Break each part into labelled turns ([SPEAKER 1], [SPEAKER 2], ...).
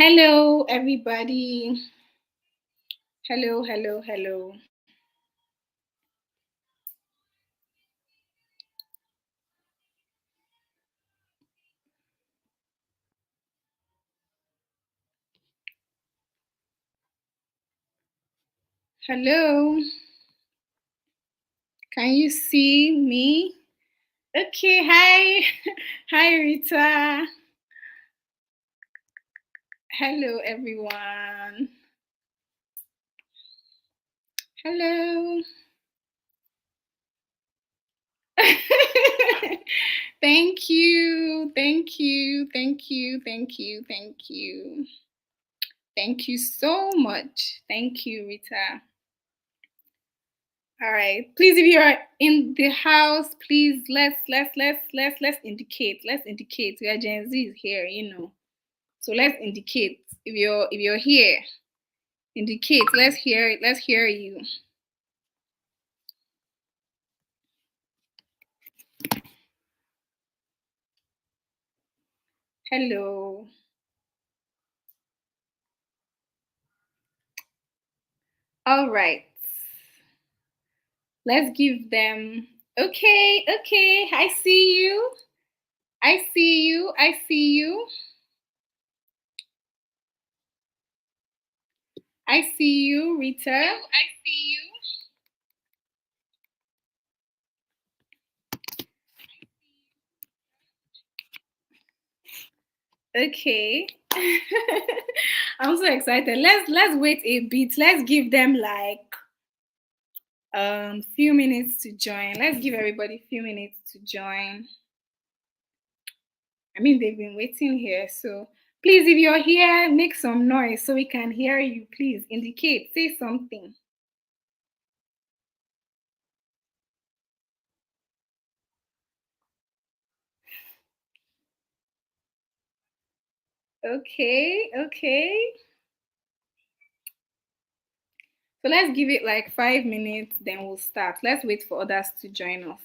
[SPEAKER 1] Hello, everybody. Hello, hello, hello. Hello. Can you see me? Okay, hi. Hi, Rita. Hello, everyone. Hello. Thank you. Thank you. Thank you. Thank you. Thank you. Thank you so much. Thank you, Rita. All right. Please, if you are in the house, please let's indicate. Let's indicate. We are Gen Z here, So let's indicate if you're here. Indicate. Let's hear it. Let's hear you. Hello. All right. Let's give them. Okay. Okay. I see you. I see you. I see you. I see you, Rita. I see you. Okay. I'm so excited. Let's wait a bit. Let's give them like few minutes to join. Let's give everybody a few minutes to join. I mean they've been waiting here, so please if you're here, make some noise so we can hear you. Please indicate, say something. Okay, okay. So let's give it like 5 minutes, then we'll start. Let's wait for others to join us.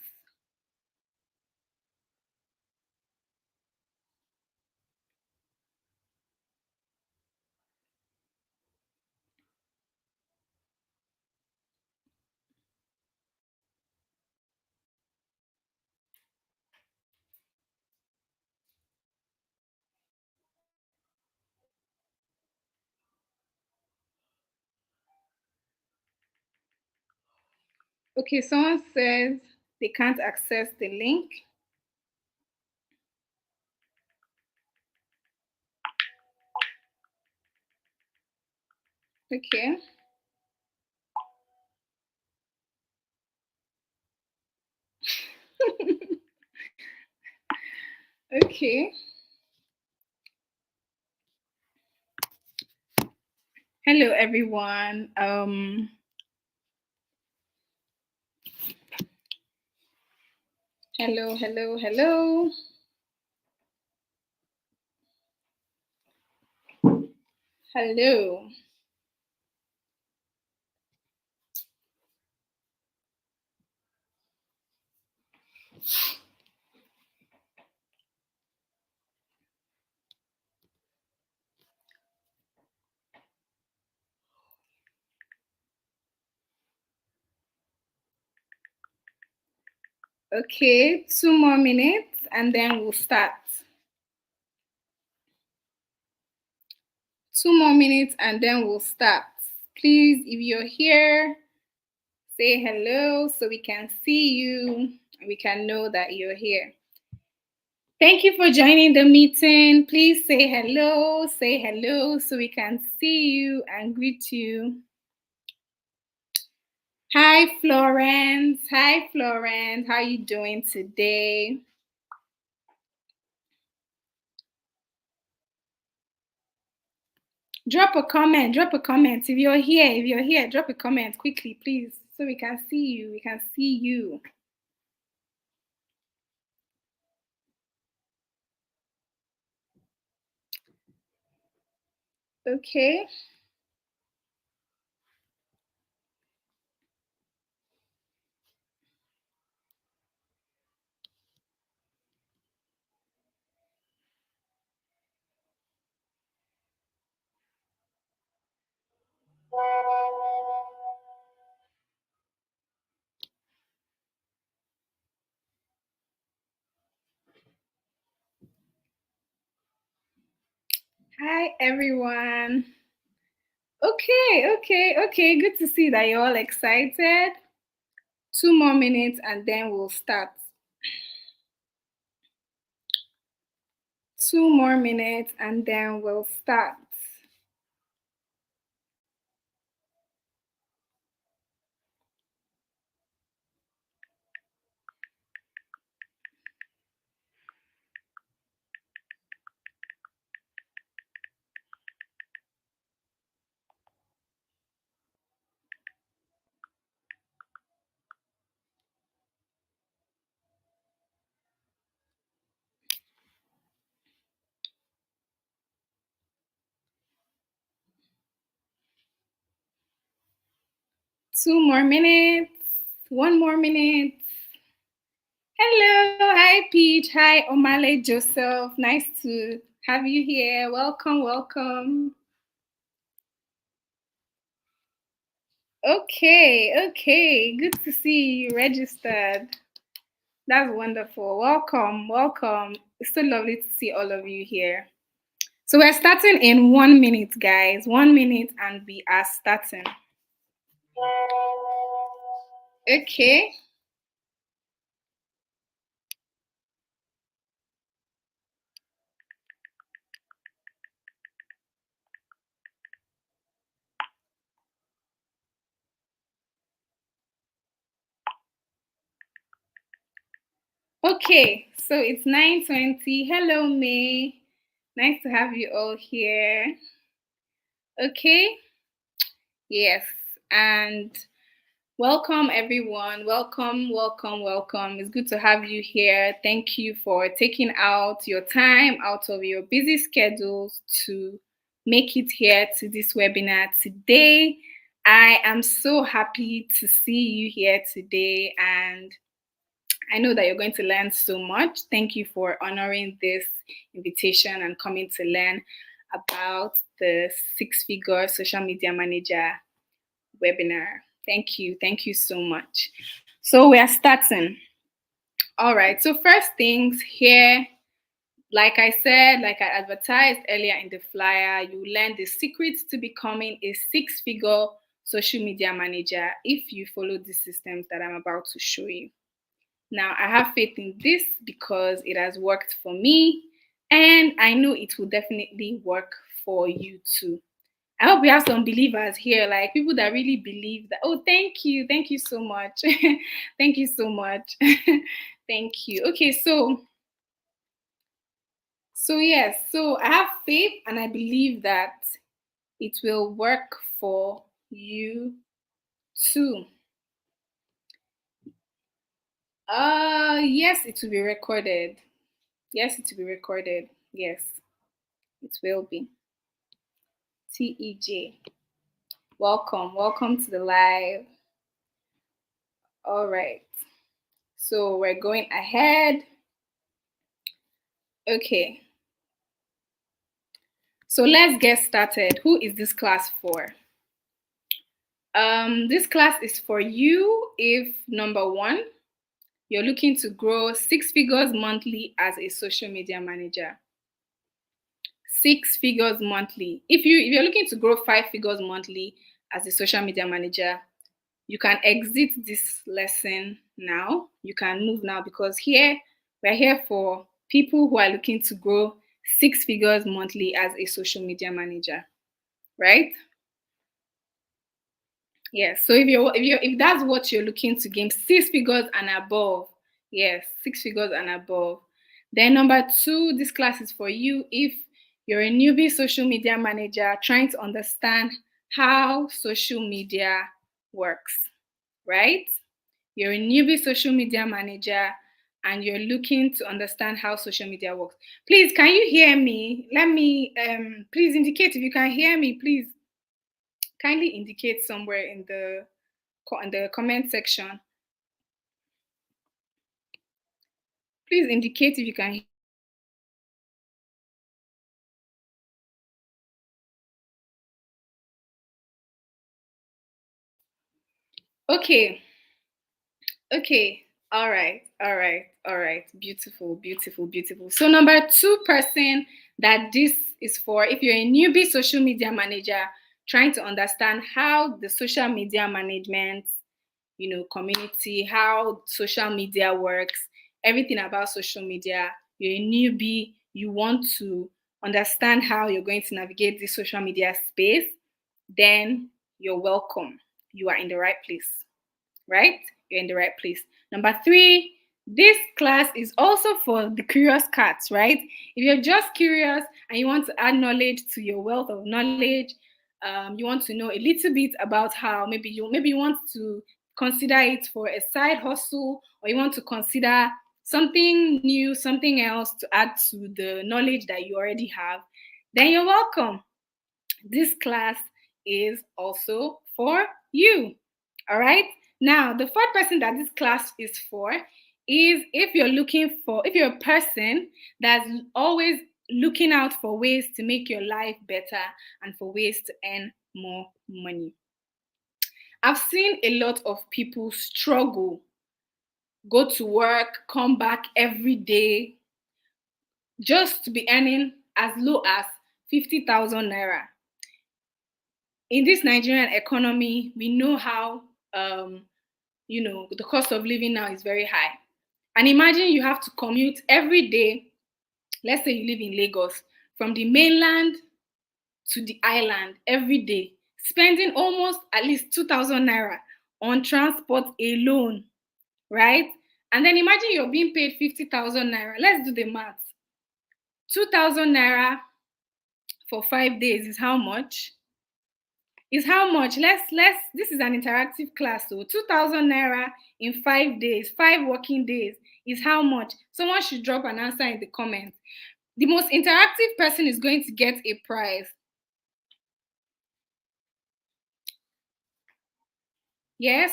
[SPEAKER 1] Okay, someone says they can't access the link. Okay. Okay. Hello everyone. Hello, hello, hello. Hello. Okay, 2 more minutes and then we'll start. 2 more minutes and then we'll start. Please, if you're here, say hello so we can see you and we can know that you're here. Thank you for joining the meeting. Please say hello so we can see you and greet you. Hi Florence. Hi Florence. How are you doing today? Drop a comment. Drop a comment. If you're here, drop a comment quickly, please, so we can see you. We can see you. Okay. Hi, everyone. Okay. Good to see that you're all excited. 2 more minutes and then we'll start. 2 more minutes and then we'll start. 2 more minutes. 1 more minute. Hello. Hi, Peach. Hi, Omale Joseph. Nice to have you here. Welcome. Okay. Good to see you registered. That's wonderful. Welcome. It's so lovely to see all of you here. So we're starting in 1 minute, guys. 1 minute, and we are starting. Okay. Okay. So it's 9:20. Hello, May. Nice to have you all here. Okay. Yes. And welcome, everyone. Welcome. It's good to have you here. Thank you for taking out your time out of your busy schedules to make it here to this webinar today. I am so happy to see you here today, and I know that you're going to learn so much. Thank you for honoring this invitation and coming to learn about the six-figure social media manager webinar. Thank you so much. So we are starting. All right, so first things here, like I said, like I advertised earlier in the flyer, you learn the secrets to becoming a six-figure social media manager if you follow the systems that I'm about to show you. Now, I have faith in this because it has worked for me, and I know it will definitely work for you too. I hope we have some believers here, like people that really believe that. Oh, thank you so much. Thank you so much. Thank you. Okay, so yes, so I have faith and I believe that it will work for you too. Yes, it will be recorded. Yes, it will be recorded. Yes, it will be. TEJ. Welcome to the live. All right. So we're going ahead. Okay. So let's get started. Who is this class for? This class is for you if number one, you're looking to grow 6 figures monthly as a social media manager. 6 figures monthly. If you're looking to grow 5 figures monthly as a social media manager, you can exit this lesson now. You can move now because we're here for people who are looking to grow 6 figures monthly as a social media manager, right? Yes. So if that's what you're looking to gain, 6 figures and above. Yes, 6 figures and above. Then number two, this class is for you if you're a newbie social media manager trying to understand how social media works, right? You're a newbie social media manager and you're looking to understand how social media works. Please, can you hear me? Let me please indicate if you can hear me, please. Kindly indicate somewhere in the comment section. Please indicate if you can. Okay. All right. Beautiful. So number two person that this is for if you're a newbie social media manager trying to understand how the social media management, community, how social media works, everything about social media. You're a newbie, you want to understand how you're going to navigate this social media space, then you're welcome. You are in the right place, right? You're in the right place. Number three, this class is also for the curious cats, right? If you're just curious and you want to add knowledge to your wealth of knowledge, you want to know a little bit about how maybe you want to consider it for a side hustle, or you want to consider something new, something else to add to the knowledge that you already have, then you're welcome. This class is also for you. All right. Now, the fourth person that this class is for is if you're a person that's always looking out for ways to make your life better and for ways to earn more money. I've seen a lot of people struggle, go to work, come back every day just to be earning as low as 50,000 naira. In this Nigerian economy, we know how the cost of living now is very high. And imagine you have to commute every day. Let's say you live in Lagos, from the mainland to the island every day, spending almost at least 2,000 naira on transport alone, right? And then imagine you're being paid 50,000 naira. Let's do the math. 2,000 naira for 5 days is how much? Is how much? Let's this is an interactive class. So 2,000 naira in 5 days, 5 working days is how much? Someone should drop an answer in the comments. The most interactive person is going to get a prize. Yes?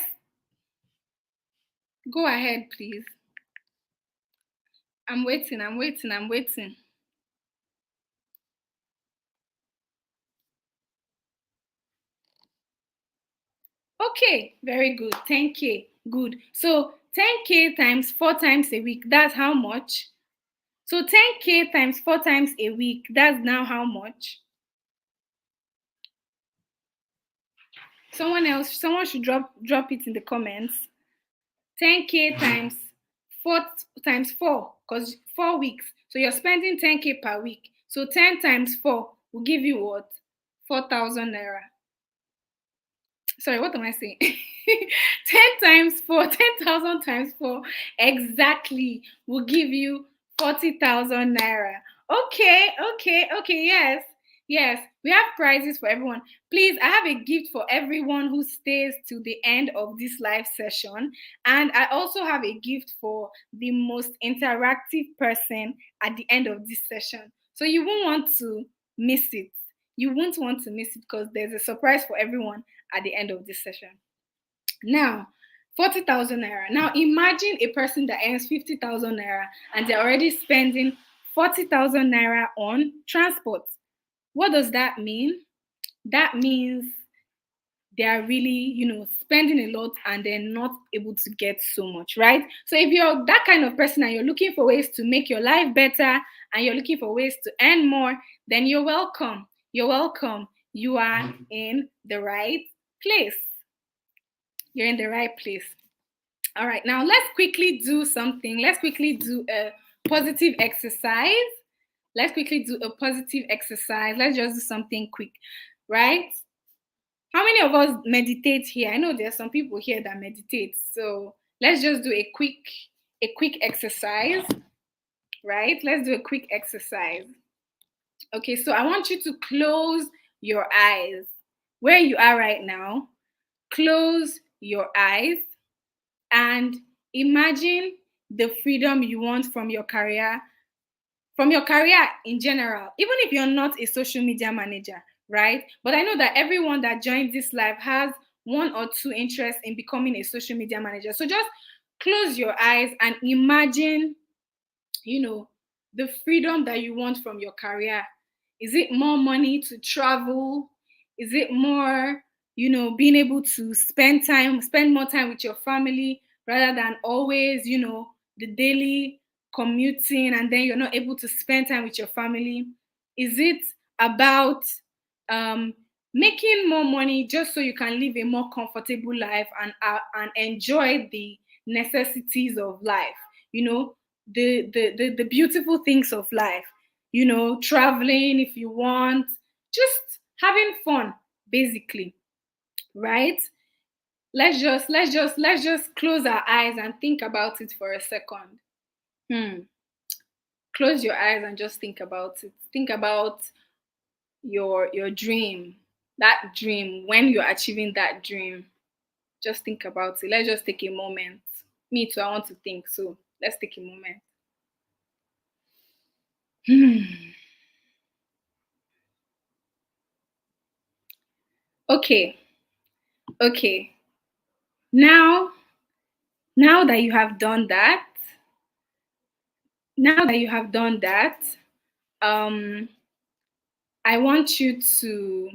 [SPEAKER 1] Go ahead, please. I'm waiting. Okay, very good. 10K. Good. So 10K times 4 times a week, that's how much? So 10K times 4 times a week, that's now how much? Someone should drop it in the comments. 10K times 4, because 4 weeks. So you're spending 10K per week. So 10 times 4 will give you what? 4,000 naira. Sorry, what am I saying? 10 times 4, 10,000 times 4 exactly will give you 40,000 naira. Okay, yes. Yes, we have prizes for everyone. Please, I have a gift for everyone who stays to the end of this live session. And I also have a gift for the most interactive person at the end of this session. So you won't want to miss it. You won't want to miss it because there's a surprise for everyone at the end of this session. Now, 40,000 naira. Now, imagine a person that earns 50,000 naira and they're already spending 40,000 naira on transport. What does that mean? That means they are really, spending a lot and they're not able to get so much, right? So if you're that kind of person and you're looking for ways to make your life better and you're looking for ways to earn more, then you're welcome. You're welcome. You are in the right place. You're in the right place. All right, now let's quickly do something. Let's quickly do a positive exercise. Let's just do something quick, right? How many of us meditate here? I know there's some people here that meditate. So let's just do a quick exercise, right? Let's do a quick exercise. Okay, so I want you to close your eyes. Where you are right now, close your eyes and imagine the freedom you want from your career in general, even if you're not a social media manager, right? But I know that everyone that joins this live has one or two interests in becoming a social media manager. So just close your eyes and imagine, the freedom that you want from your career. Is it more money to travel? Is it more, being able to spend more time with your family rather than always, the daily commuting and then you're not able to spend time with your family? Is it about making more money just so you can live a more comfortable life and enjoy the necessities of life, the beautiful things of life, traveling if you want, just having fun, basically, right? Let's just close our eyes and think about it for a second. Close your eyes and just think about it. Think about your dream, that dream, when you're achieving that dream. Just think about it. Let's just take a moment. Me too, I want to think, so let's take a moment. Okay, okay. Now that you have done that, now that you have done that, um I want you to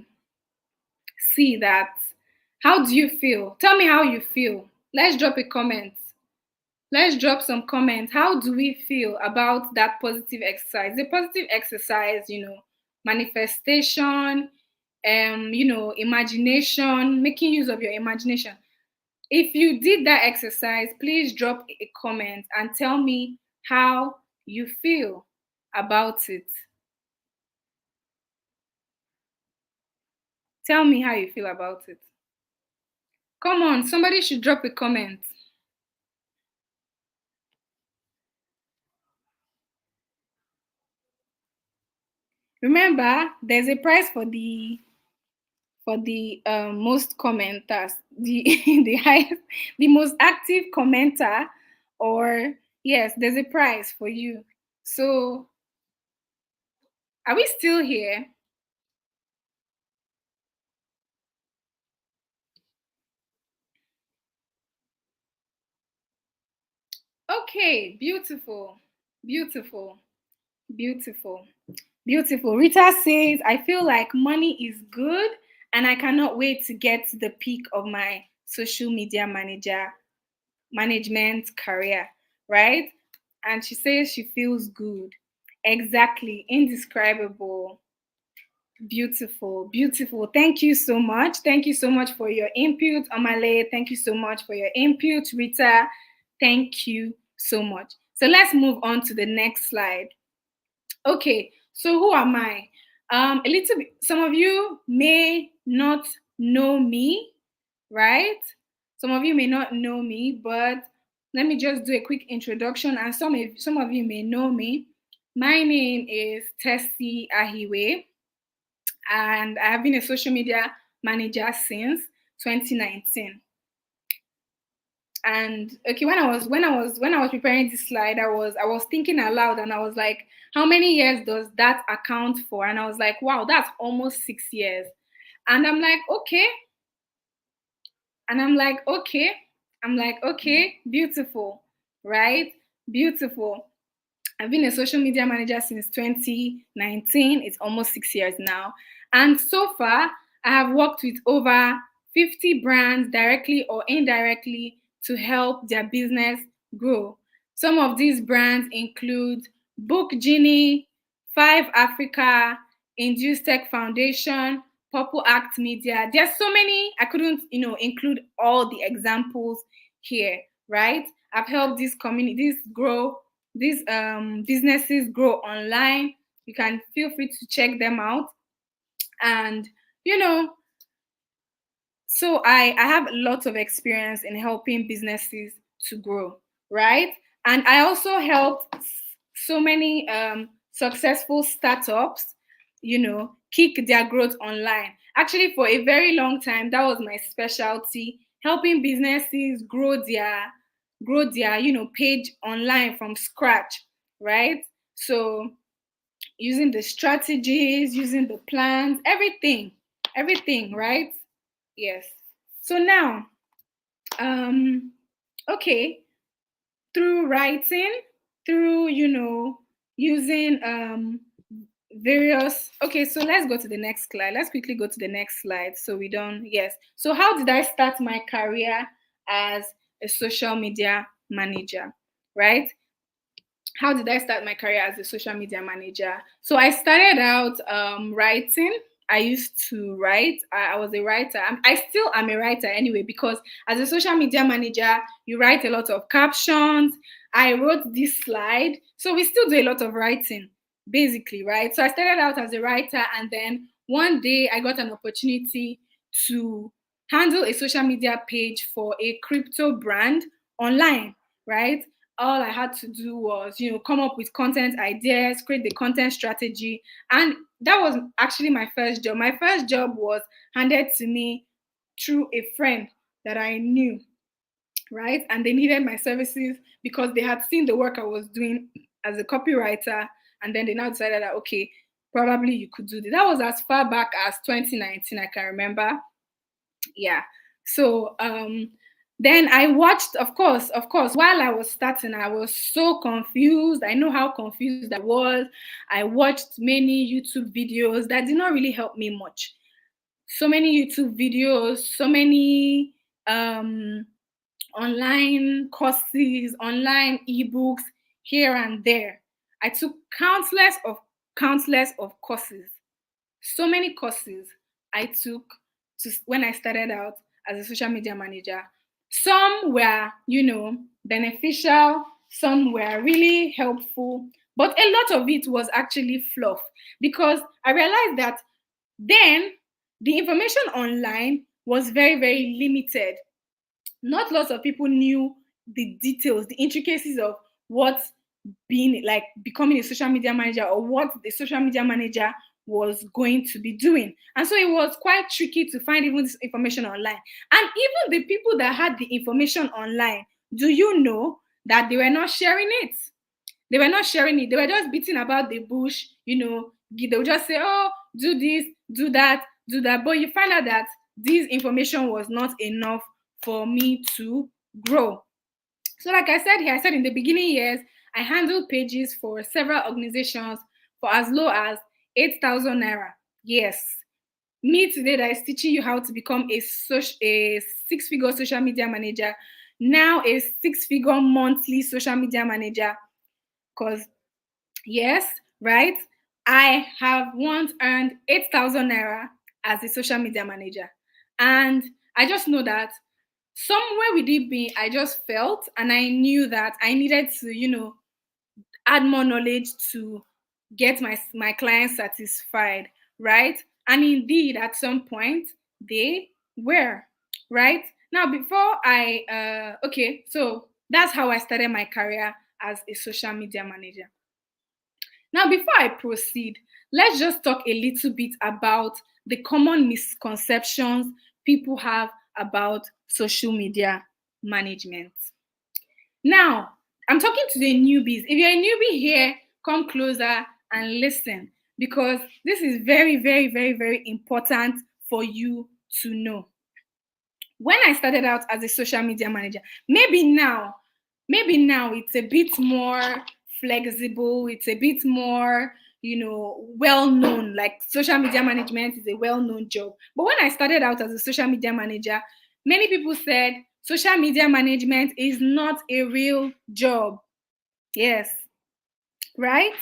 [SPEAKER 1] see that. How do you feel? Tell me how you feel. Let's drop a comment. Let's drop some comments. How do we feel about that positive exercise? The positive exercise, manifestation, imagination, making use of your imagination. If you did that exercise, please drop a comment and tell me how you feel about it. Tell me how you feel about it. Come on, somebody should drop a comment. Remember, there's a prize for the most commenters, the the highest, the most active commenter, or yes, there's a prize for you. So, are we still here? Okay, beautiful, beautiful, beautiful, beautiful. Rita says, I feel like money is good and I cannot wait to get to the peak of my social media management career, right? And she says she feels good. Exactly, indescribable. Beautiful, beautiful. Thank you so much. Thank you so much for your input, Amale. Thank you so much for your input, Rita. Thank you so much. So let's move on to the next slide. Okay, so who am I? A little bit, some of you may not know me, right? Some of you may not know me, but let me just do a quick introduction, and some of you may know me. My name is Tessie Ahiwe, and I have been a social media manager since 2019. And okay, when I was preparing this slide, I was thinking aloud, and I was like, how many years does that account for? And I was like, wow, that's almost 6 years. And I'm like, okay, beautiful, right? Beautiful. I've been a social media manager since 2019. It's almost 6 years now. And so far, I have worked with over 50 brands directly or indirectly to help their business grow. Some of these brands include Book Genie, Five Africa, Induce Tech Foundation, Purple Act Media. There's so many, I couldn't, include all the examples here, right? I've helped these communities grow, these businesses grow online. You can feel free to check them out. And you know so I have lots of experience in helping businesses to grow, right? And I also helped so many successful startups, kick their growth online. Actually, for a very long time, that was my specialty, helping businesses grow their page online from scratch, right? So using the strategies, using the plans, everything, right? Yes. So now, um, okay, through writing, through using various. Okay, so let's go to the next slide. Let's quickly go to the next slide. So we don't. Yes. So how did I start my career as a social media manager? Right. how did I start my career as a social media manager? So I started out writing. I used to write. I was a writer. I still am a writer anyway, because as a social media manager, you write a lot of captions. I wrote this slide. So we still do a lot of writing, basically, right? So I started out as a writer, and then one day I got an opportunity to handle a social media page for a crypto brand online, right? All I had to do was, come up with content ideas, create the content strategy. And that was actually my first job. My first job was handed to me through a friend that I knew, right? And they needed my services because they had seen the work I was doing as a copywriter. And then they now decided that, okay, probably you could do this. That was as far back as 2019, I can remember. Yeah. So then I watched, of course, while I was starting, I was so confused. I know how confused I was. I watched many YouTube videos that did not really help me much. So many YouTube videos, so many um online courses, online ebooks here and there. I took countless of courses, so many courses I took when I started out as a social media manager. Some were, beneficial, some were really helpful, but a lot of it was actually fluff, because I realized that then the information online was very, very limited. Not lots of people knew the details, the intricacies of what being like becoming a social media manager, or what the social media manager was going to be doing. And so it was quite tricky to find even this information online. And even the people that had the information online, do you know that they were not sharing it? They were not sharing it. They were just beating about the bush, They would just say, oh, do this, do that, do that. But you find out that this information was not enough for me to grow. So, like I said here, I said in the beginning years, I handled pages for several organizations for as low as 8,000 naira. Yes. Me today that is teaching you how to become a six-figure social media manager, now a six-figure monthly social media manager. Because, yes, right, I have once earned 8,000 naira as a social media manager. And I just know that somewhere within me, I just felt and I knew that I needed to, add more knowledge to get my clients satisfied, right? And indeed, at some point, they were, right? Now, before okay, so that's how I started my career as a social media manager. Now, before I proceed, let's just talk a little bit about the common misconceptions people have about social media management. Now, I'm talking to the newbies. If you're a newbie here, come closer and listen, because this is very, very, very, very important for you to know. When I started out as a social media manager, maybe now it's a bit more flexible, it's a bit more, well known. Like, social media management is a well known job. But when I started out as a social media manager, many people said social media management is not a real job. Yes, right?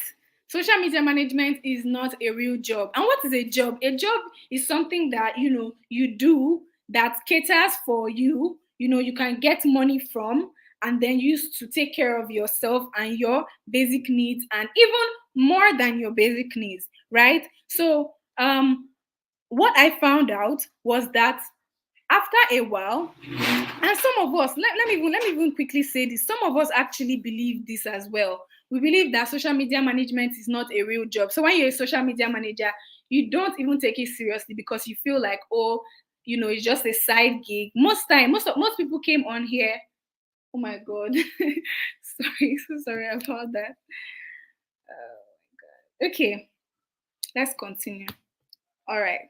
[SPEAKER 1] Social media management is not a real job. And what is a job? A job is something that you do that caters for you. You can get money from, and then use to take care of yourself and your basic needs, and even more than your basic needs, right? So what I found out was that after a while, and some of us, let me even quickly say this, some of us actually believe this as well. We believe that social media management is not a real job. So when you're a social media manager, you don't even take it seriously, because you feel like, oh, it's just a side gig. Most people came on here. Oh my god. Sorry, so sorry about that. Okay, let's continue. All right.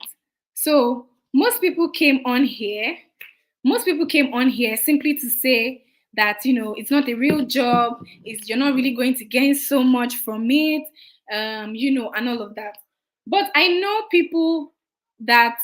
[SPEAKER 1] So most people came on here simply to say that it's not a real job, you're not really going to gain so much from it, and all of that. But I know people that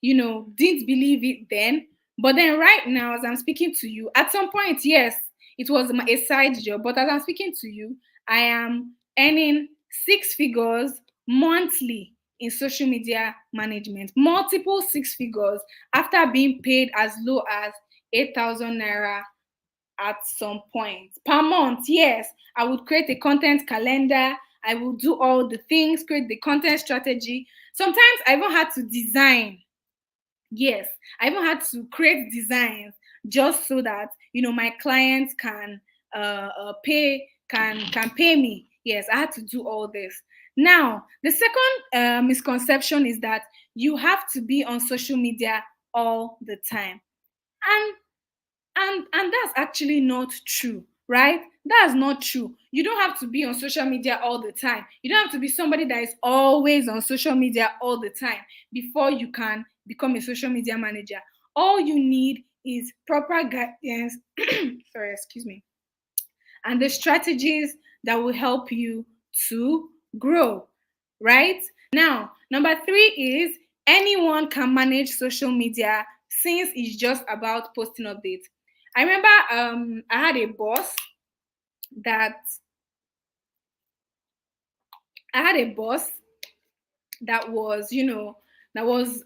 [SPEAKER 1] didn't believe it then, but then right now, as I'm speaking to you, at some point, yes, it was a side job, but as I'm speaking to you, I am earning 6 figures monthly in social media management, multiple 6 figures after being paid as low as 8,000 naira at some point per month. Yes, I would create a content calendar. I will do all the things, create the content strategy. Sometimes I even had to design. Yes, I even had to create designs just so that my clients can pay me. Yes, I had to do all this. Now, the second misconception is that you have to be on social media all the time, and and that's actually not true, right? That's not true. You don't have to be on social media all the time. You don't have to be somebody that is always on social media all the time before you can become a social media manager. All you need is proper guidance sorry, excuse me, and the strategies that will help you to grow, right? Now, number 3 is anyone can manage social media since it's just about posting updates. I remember I had a boss that I had a boss that was, that was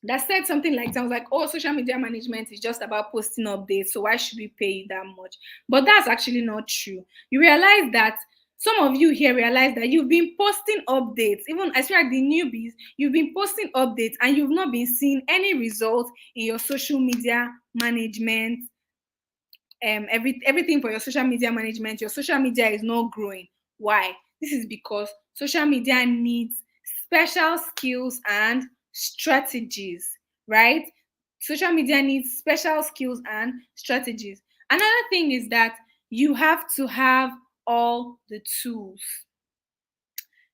[SPEAKER 1] that said something like that. I was like, oh, social media management is just about posting updates, so why should we pay you that much? But that's actually not true. You realize that some of you here realize that you've been posting updates, even especially the newbies, you've been posting updates and you've not been seeing any results in your social media management. Everything for your social media management, your social media is not growing. Why? This is because social media needs special skills and strategies, right? Social media needs special skills and strategies. Another thing is that you have to have all the tools.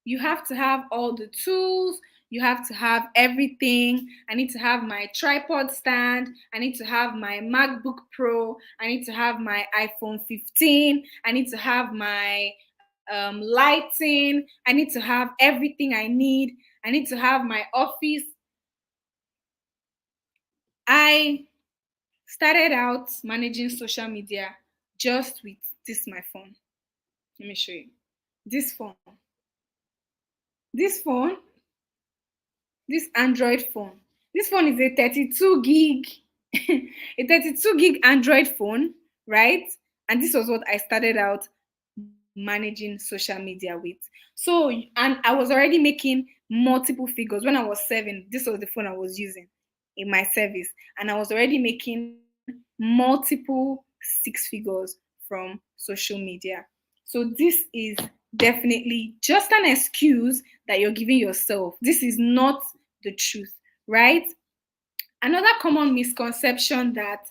[SPEAKER 1] You have to have all the tools. You have to have everything. I need to have my tripod stand. I need to have my MacBook Pro. I need to have my iPhone 15. I need to have my lighting. I need to have everything I need. I need to have my office. I started out managing social media just with this my phone. Let me show you. This phone. This phone, this Android phone. This phone is a 32 gig, a 32 gig Android phone, right? And this was what I started out managing social media with. So, and I was already making multiple figures when I was 7. This was the phone I was using in my service, and I was already making multiple 6 figures from social media. So this is definitely just an excuse that you're giving yourself. This is not the truth, right? Another common misconception that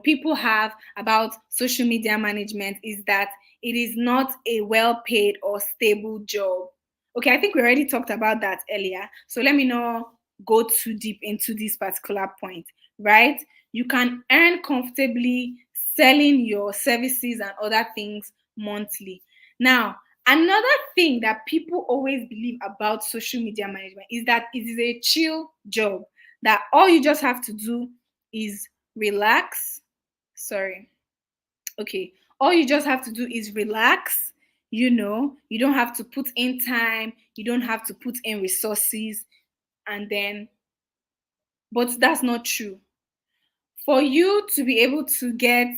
[SPEAKER 1] people have about social media management is that it is not a well paid or stable job. Okay, I think we already talked about that earlier, so let me not go too deep into this particular point, right? You can earn comfortably selling your services and other things monthly. Now, another thing that people always believe about social media management is that it is a chill job, that all you just have to do is relax. Sorry. Okay. All you just have to do is relax. You don't have to put in time, you don't have to put in resources, and then, but that's not true. For you to be able to get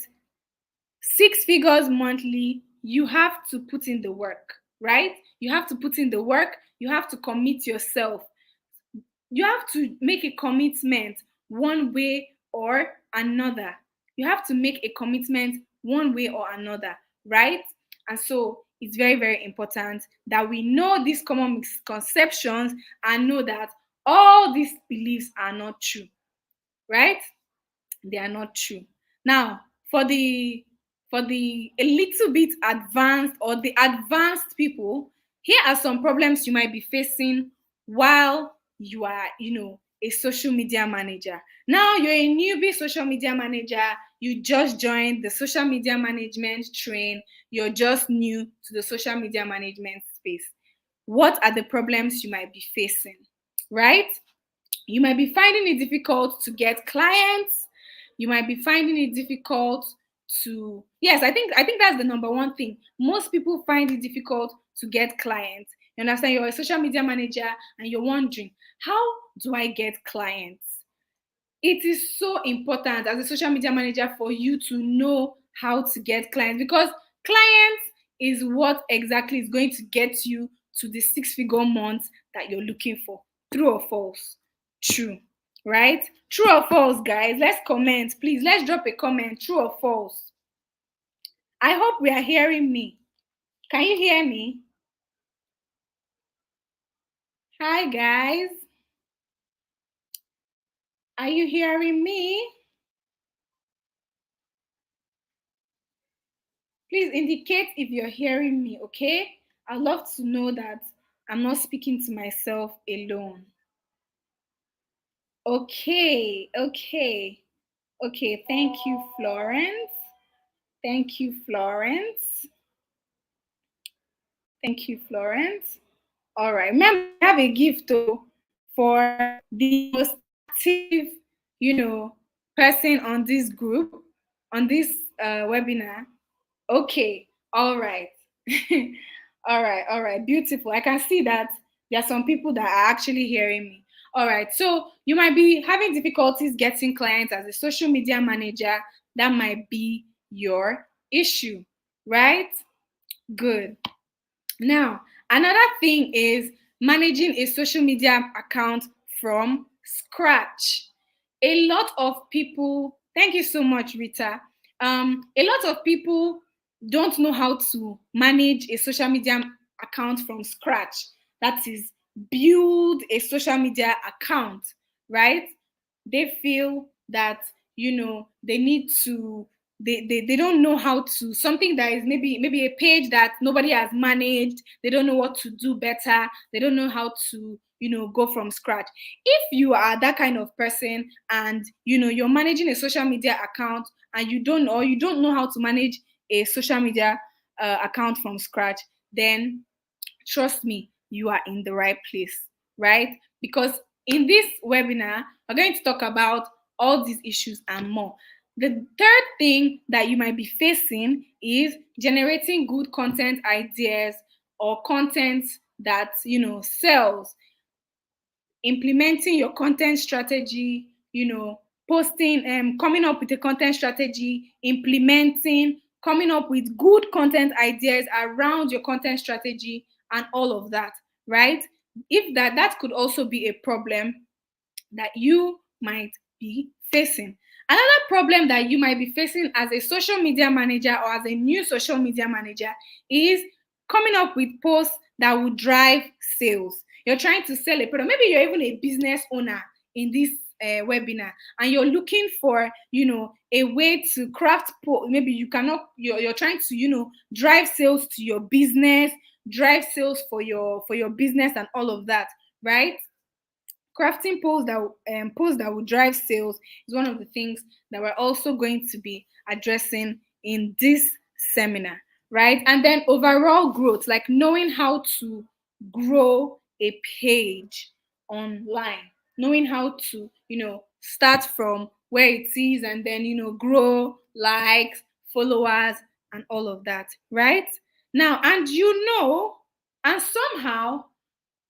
[SPEAKER 1] 6 figures monthly, you have to put in the work, right? You have to put in the work, you have to commit yourself. You have to make a commitment one way or another. You have to make a commitment one way or another, right? And so it's very, very important that we know these common misconceptions and know that all these beliefs are not true, right? They are not true. Now, for the a little bit advanced or the advanced people, here are some problems you might be facing while you are, a social media manager. Now you're a newbie social media manager, you just joined the social media management train, you're just new to the social media management space. What are the problems you might be facing, right? You might be finding it difficult to get clients. You might be finding it difficult to, yes, I think that's the number one thing. Most people find it difficult to get clients. You understand? You're a social media manager and you're wondering, how do I get clients? It is so important as a social media manager for you to know how to get clients, because clients is what exactly is going to get you to the six-figure months that you're looking for. True or false? True, right? True or false, guys? Let's comment, please. Let's drop a comment. True or false? I hope we are hearing me. Can you hear me? Hi, guys. Are you hearing me? Please indicate if you're hearing me, okay? I'd love to know that I'm not speaking to myself alone. Okay, okay, okay. Thank you, Florence. Thank you, Florence. Thank you, Florence. All right. Remember, we have a gift though, for the most active, person on this group, on this webinar. Okay, all right. All right, beautiful. I can see that there are some people that are actually hearing me. All right, so you might be having difficulties getting clients as a social media manager. That might be your issue, right? Good. Now, another thing is managing a social media account from scratch. A lot of people, thank you so much, Rita. A lot of people don't know how to manage a social media account from scratch. That is, build a social media account, right? They feel that they need to, they don't know how to, something that is maybe a page that nobody has managed. They don't know what to do better. They don't know how to go from scratch. If you are that kind of person, and you're managing a social media account, and you don't know how to manage a social media account from scratch, then trust me, you are in the right place, right? Because in this webinar, we're going to talk about all these issues and more. The third thing that you might be facing is generating good content ideas, or content that sells. Implementing your content strategy, posting, coming up with a content strategy, implementing, coming up with good content ideas around your content strategy, and all of that, right? If that could also be a problem that you might be facing. Another problem that you might be facing as a social media manager, or as a new social media manager, is coming up with posts that will drive sales. You're trying to sell a product. Maybe you're even a business owner in this webinar, and you're looking for a way to craft maybe you cannot you're trying to drive sales to your business, drive sales for your business, and all of that, right? Crafting posts that will drive sales is one of the things that we're also going to be addressing in this seminar, right? And then overall growth, like knowing how to grow a page online, knowing how to start from where it is, and then grow likes, followers, and all of that, right? Now, and somehow,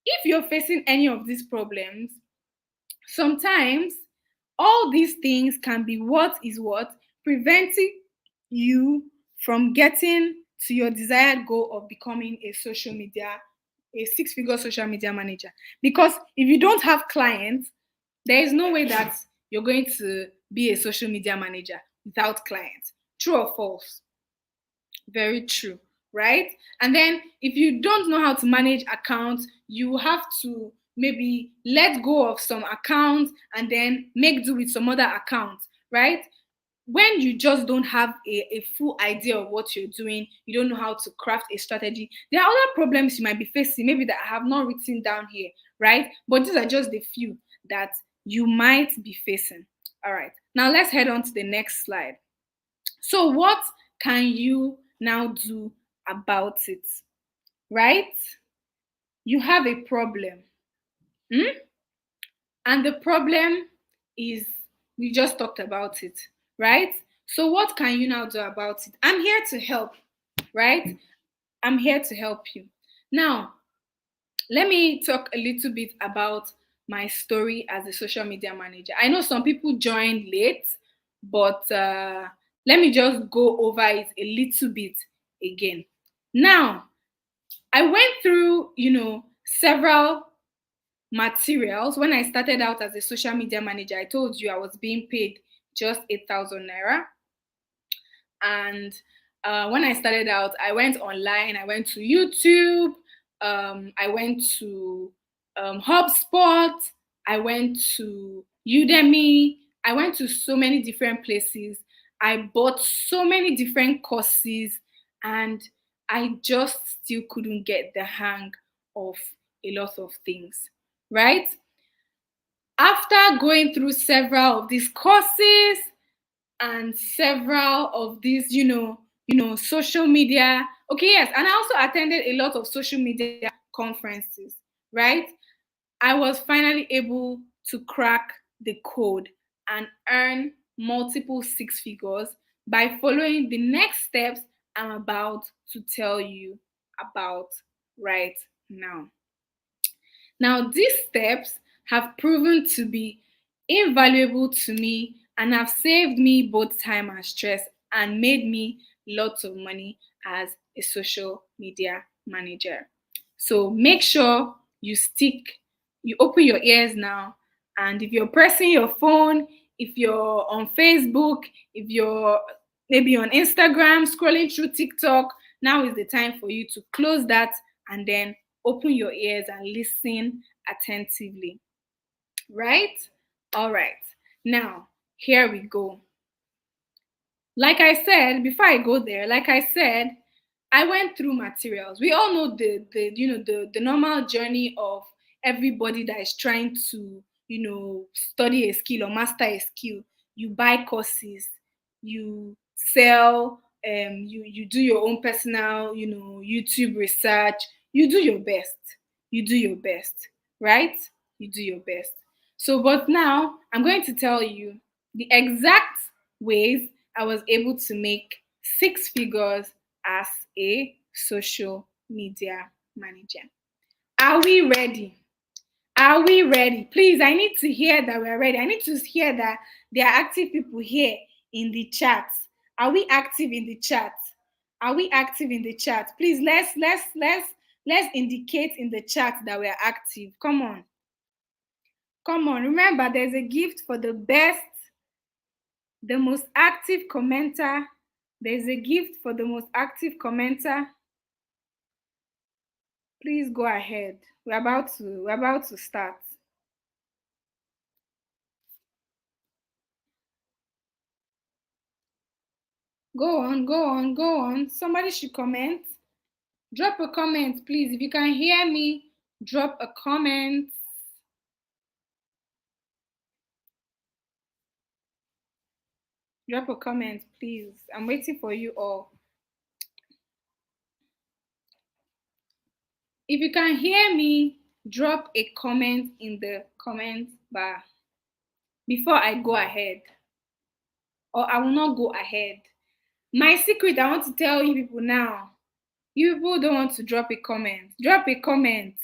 [SPEAKER 1] if you're facing any of these problems, sometimes all these things can be what preventing you from getting to your desired goal of becoming a six-figure social media manager. Because if you don't have clients, there is no way that you're going to be a social media manager without clients. True or false? Very true, right? And then if you don't know how to manage accounts, you have to maybe let go of some accounts and then make do with some other accounts, right? When you just don't have a full idea of what you're doing, you don't know how to craft a strategy, there are other problems you might be facing, maybe that I have not written down here, right? But these are just the few that you might be facing. All right, now let's head on to the next slide. So what can you now do about it, right? You have a problem. And the problem is, we just talked about it, right? So what can you now do about it? I'm here to help, right? I'm here to help you. Now, let me talk a little bit about my story as a social media manager. I know some people joined late, but let me just go over it a little bit again. Now, I went through, several materials. When I started out as a social media manager, I told you I was being paid just 8,000 naira. And when I started out, I went online, I went to YouTube, I went to HubSpot, I went to Udemy, I went to so many different places. I bought so many different courses, and I just still couldn't get the hang of a lot of things, right? After going through several of these courses, and several of these, social media. Okay, yes, and I also attended a lot of social media conferences, right? I was finally able to crack the code and earn multiple six figures by following the next steps I'm about to tell you about right now. Now, these steps have proven to be invaluable to me and have saved me both time and stress and made me lots of money as a social media manager. So make sure you open your ears now, and if you're pressing your phone, if you're on Facebook, if you're maybe on Instagram, scrolling through TikTok, now is the time for you to close that and then open your ears and listen attentively. Right? All right. Now, here we go. Like I said, before I go there, like I said, I went through materials. We all know the normal journey of everybody that is trying to, study a skill or master a skill. You buy courses, you sell, you do your own personal, YouTube research. You do your best. You do your best, right? You do your best. So, but now I'm going to tell you the exact ways I was able to make six figures as a social media manager. Are we ready? Are we ready? Please, I need to hear that we're ready. I need to hear that there are active people here in the chat. Are we active in the chat? Are we active in the chat? Please, let's indicate in the chat that we are active. Come on. Come on. Remember, there's a gift for the most active commenter. There's a gift for the most active commenter. Please go ahead. We're about to start. Go on, go on, go on. Somebody should comment. Drop a comment, please. If you can hear me, drop a comment. Drop a comment, please. I'm waiting for you all. If you can hear me, drop a comment in the comment bar before I go ahead. Or I will not go ahead. My secret, I want to tell you people now. You people don't want to drop a comment. Drop a comment.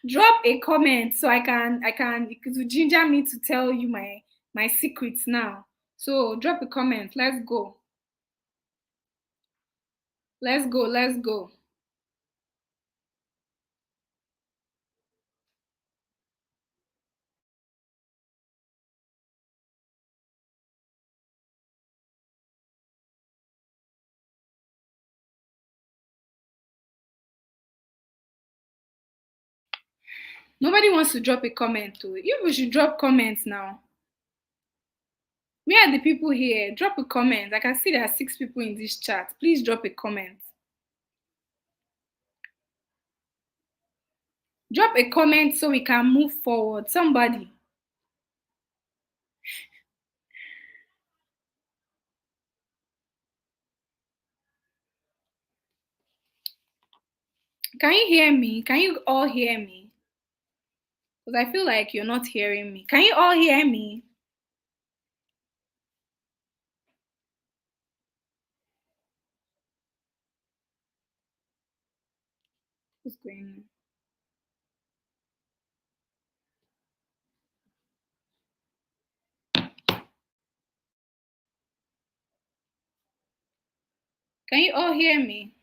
[SPEAKER 1] Drop a comment so it will ginger me to tell you my secrets now. So drop a comment. Let's go. Let's go. Let's go. Nobody wants to drop a comment to it. You should drop comments now. Where are the people here? Drop a comment. I can see there are 6 people in this chat. Please drop a comment. Drop a comment so we can move forward. Somebody. Can you hear me? Can you all hear me? Because I feel like you're not hearing me. Can you all hear me? What's going on? Can you all hear me?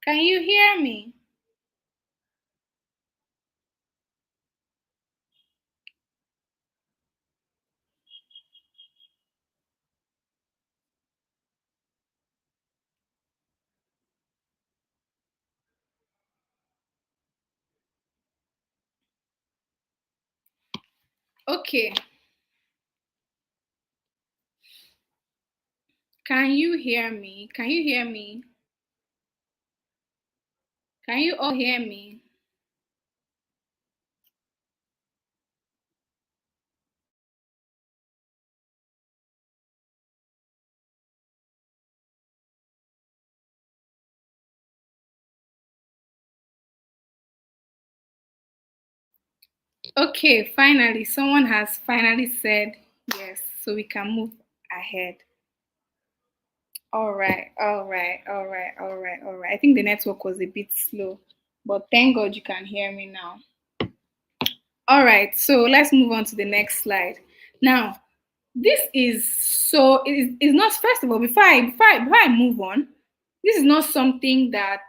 [SPEAKER 1] Can you hear me? Okay. Can you hear me? Can you hear me? Can you all hear me? Okay, finally, someone has finally said yes, so we can move ahead. All right, all right, all right, all right, all right. I think the network was a bit slow, but thank God you can hear me now. All right, so let's move on to the next slide. Now, this is so it is not, first of all, before I move on, this is not something that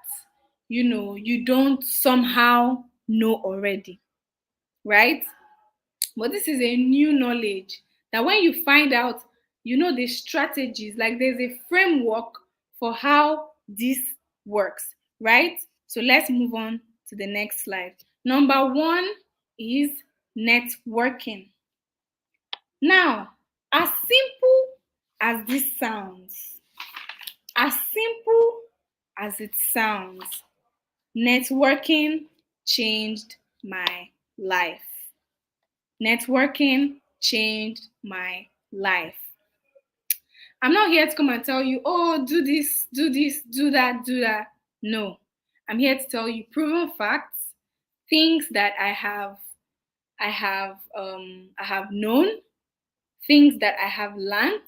[SPEAKER 1] you don't somehow know already, right? But this is a new knowledge that when you find out, the strategies, like there's a framework for how this works, right? So let's move on to the next slide. Number one is networking. Now, as simple as this sounds, as simple as it sounds, networking changed my life. Networking changed my life. I'm not here to come and tell you, oh, do this, do that, do that. No. I'm here to tell you proven facts, things that I have known, things that I have learned,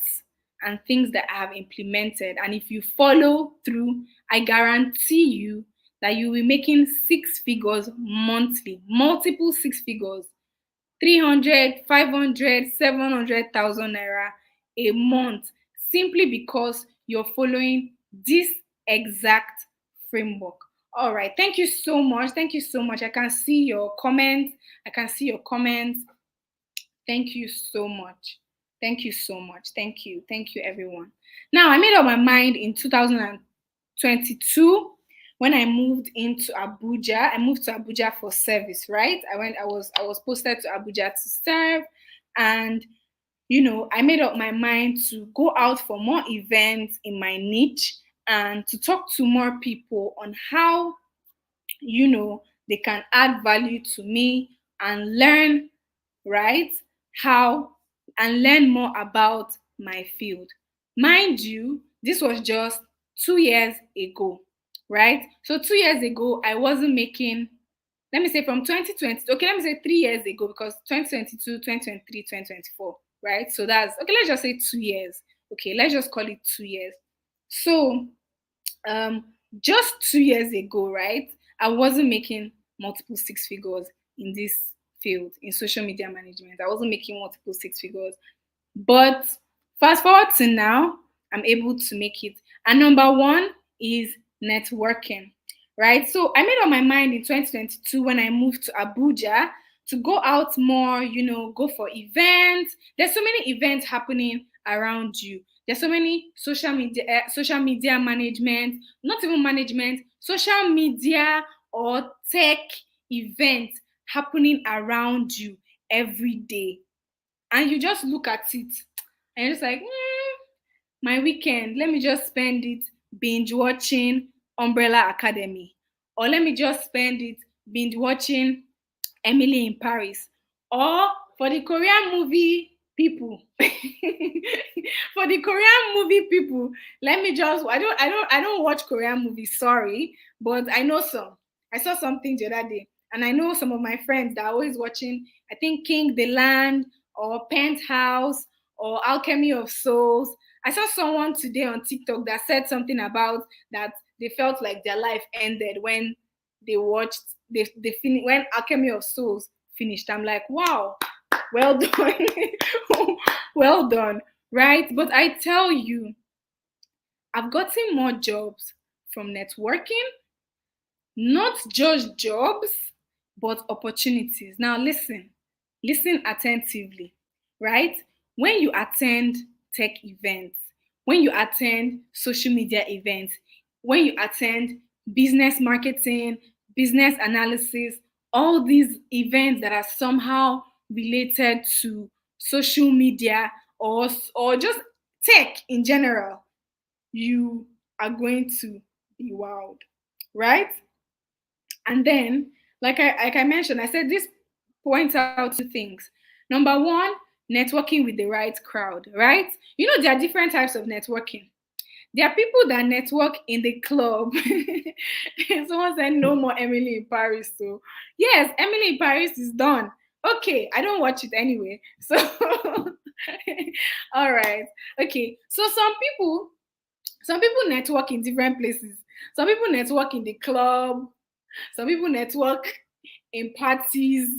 [SPEAKER 1] and things that I have implemented. And if you follow through, I guarantee you that you will be making six figures monthly, multiple six figures, 300, 500, 700,000 naira a month, simply because you're following this exact framework. All right, thank you so much. Thank you so much. I can see your comments. I can see your comments. Thank you so much. Thank you so much. Thank you. Thank you, everyone. Now, I made up my mind in 2022 when I moved into Abuja. I moved to Abuja for service, right? I was posted to Abuja to serve, and I made up my mind to go out for more events in my niche and to talk to more people on how they can add value to me and learn, right? How and learn more about my field. Mind you, this was just 2 years ago, right? So 2 years ago, I wasn't making, let me say from 2020, okay, let me say 3 years ago, because 2022, 2023, 2024, right? So that's okay, let's just say 2 years. Okay, let's just call it 2 years. So um just 2 years ago, right, I wasn't making multiple six figures in this field, in social media management. I wasn't making multiple six figures, but fast forward to now, I'm able to make it. And number one is networking, right? So I made up my mind in 2022 when I moved to Abuja to go out more, go for events. There's so many events happening around you. There's so many social media management, not even management, social media or tech events happening around you every day. And you just look at it and you're just like, my weekend, let me just spend it binge watching Umbrella Academy, or let me just spend it binge watching Emily in Paris, or for the Korean movie people, for the Korean movie people, let me just I don't watch Korean movies, sorry, but I know some. I saw something the other day, and I know some of my friends that are always watching, I think King the Land or Penthouse or Alchemy of Souls. I saw someone today on TikTok that said something about that they felt like their life ended when they watched when Alchemy of Souls finished. I'm like, wow, well done. Well done, right? But I tell you, I've gotten more jobs from networking, not just jobs, but opportunities. Now, listen attentively, right? When you attend tech events, when you attend social media events, when you attend business marketing, business analysis, all these events that are somehow related to social media or just tech in general, you are going to be wowed, right? And then, like I mentioned, I said this points out two things. Number one, networking with the right crowd, right? You know, there are different types of networking. There are people that network in the club. Someone said no more Emily in Paris. So yes, Emily in Paris is done. Okay, I don't watch it anyway. So all right. Okay. So some people network in different places. Some people network in the club. Some people network in parties.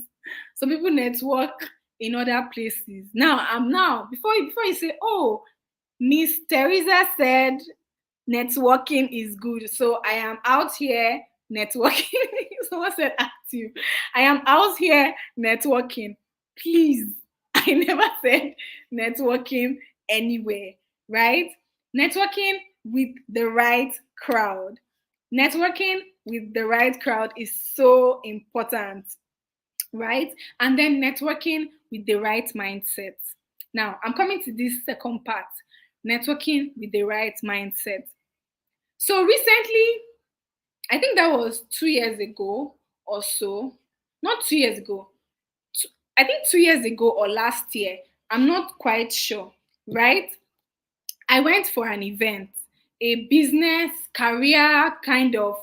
[SPEAKER 1] Some people network in other places. Now before you say, oh, Miss Teresa said networking is good. So I am out here networking. Someone said active. I am out here networking. Please, I never said networking anywhere, right? Networking with the right crowd. Networking with the right crowd is so important, right? And then networking with the right mindset. Now, I'm coming to this second part, networking with the right mindset. So recently, I think that was 2 years ago or so, not 2 years ago, I think 2 years ago or last year, I'm not quite sure, right? I went for an event, a business career kind of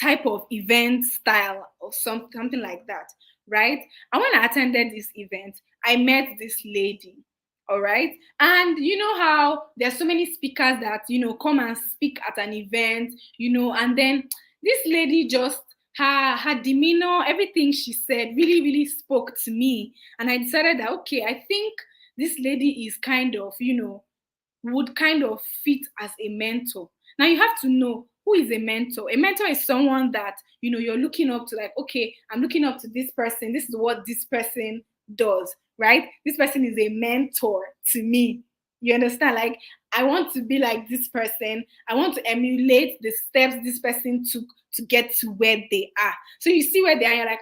[SPEAKER 1] type of event style or something like that, right? And when I attended this event, I met this lady, all right? And you know how there's so many speakers that, come and speak at an event, and then this lady just her demeanor, everything she said really, really spoke to me. And I decided that okay, I think this lady is kind of, would kind of fit as a mentor. Now you have to know who is a mentor. A mentor is someone that you're looking up to, like, okay, I'm looking up to this person. This is what this person does, right? This person is a mentor to me. You understand? Like, I want to be like this person. I want to emulate the steps this person took to get to where they are. So you see where they are, you're like,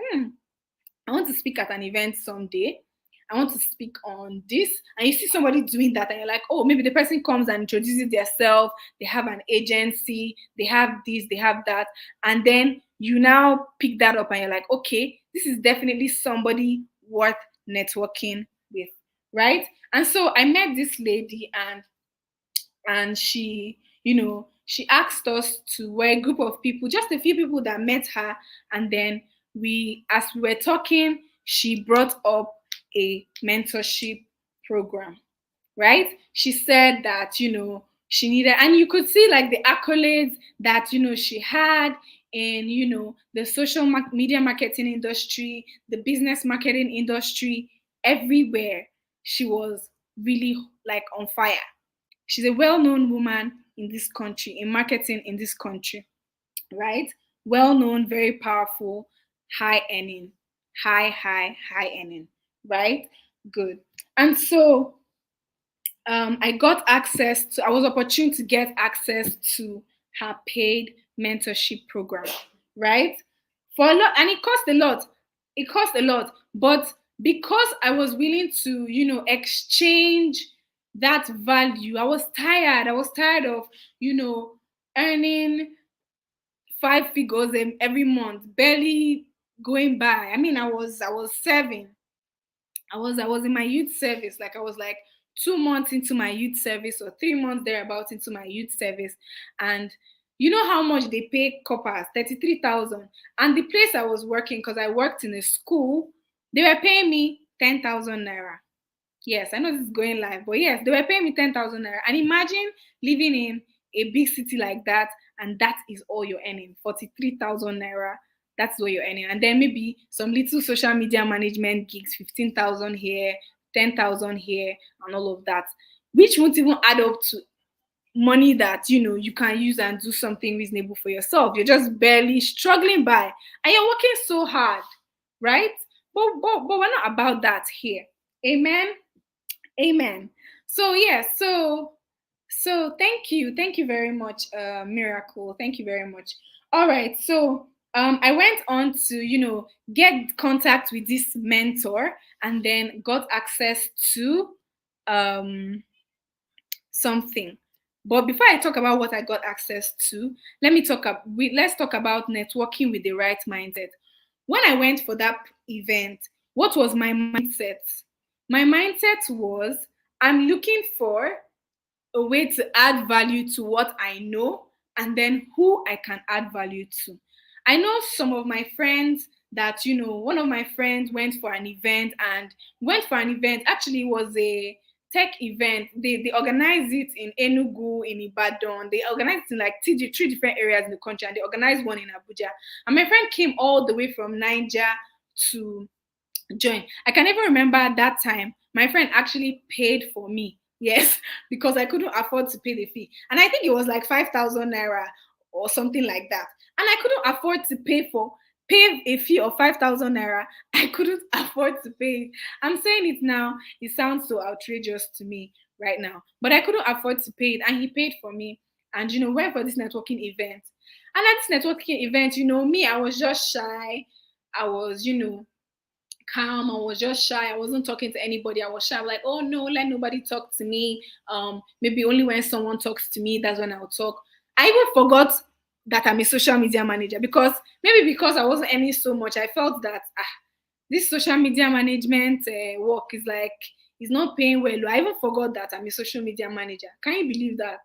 [SPEAKER 1] I want to speak at an event someday. I want to speak on this. And you see somebody doing that, and you're like, oh, maybe the person comes and introduces themselves. They have an agency, they have this, they have that. And then you now pick that up and you're like, okay, this is definitely somebody worth networking with, right? And so I met this lady, and she asked us to, we're a group of people, just a few people that met her. And then as we were talking, she brought up a mentorship program, right? She said that she needed, and you could see like the accolades that she had in the social media marketing industry, the business marketing industry, everywhere. She was really like on fire. She's a well-known woman in this country, in marketing in this country, right? Well-known, very powerful, high earning, high earning, right? Good. And so I was opportune to get access to her paid mentorship program, right? For a lot, and it cost a lot. It cost a lot, but because I was willing to, exchange that value, I was tired. I was tired of, earning five figures every month, barely going by. I mean, I was serving. I was in my youth service. Like I was like 2 months into my youth service or 3 months thereabout into my youth service. And you know how much they pay coppers? 33,000. And the place I was working, because I worked in a school, they were paying me 10,000 naira. Yes, I know this is going live, but yes, they were paying me 10,000 naira. And imagine living in a big city like that, and that is all you're earning, 43,000 naira. That's what you're earning. And then maybe some little social media management gigs, 15,000 here, 10,000 here, and all of that, which won't even add up to money that you can use and do something reasonable for yourself. You're just barely struggling by, and you're working so hard, right? But we're not about that here. Amen. Amen. So yes, so thank you very much, Miracle. Thank you very much. All right, so I went on to get contact with this mentor, and then got access to um something. But before I talk about what I got access to, let's talk about networking with the right mindset. When I went for that event, what was my mindset? My mindset was, I'm looking for a way to add value to what I know, and then who I can add value to. I know some of my friends that, one of my friends went for an event. Actually, it was a tech event. They organized it in Enugu, in Ibadan. They organized it in like three different areas in the country, and they organized one in Abuja. And my friend came all the way from Niger to join. I can even remember at that time, my friend actually paid for me. Yes, because I couldn't afford to pay the fee. And I think it was like 5,000 naira or something like that. And I couldn't afford to pay a fee of 5,000 naira. I couldn't afford to pay it. I'm saying it now, it sounds so outrageous to me right now. But I couldn't afford to pay it, and he paid for me. And went for this networking event. And at this networking event, me, I was just shy. I was, calm. I was just shy. I wasn't talking to anybody. I was shy. I'm like, oh no, let nobody talk to me. Maybe only when someone talks to me, that's when I'll talk. I even forgot that I'm a social media manager, because I wasn't earning so much, I felt that this social media management work is not paying well. I even forgot that I'm a social media manager. Can you believe that?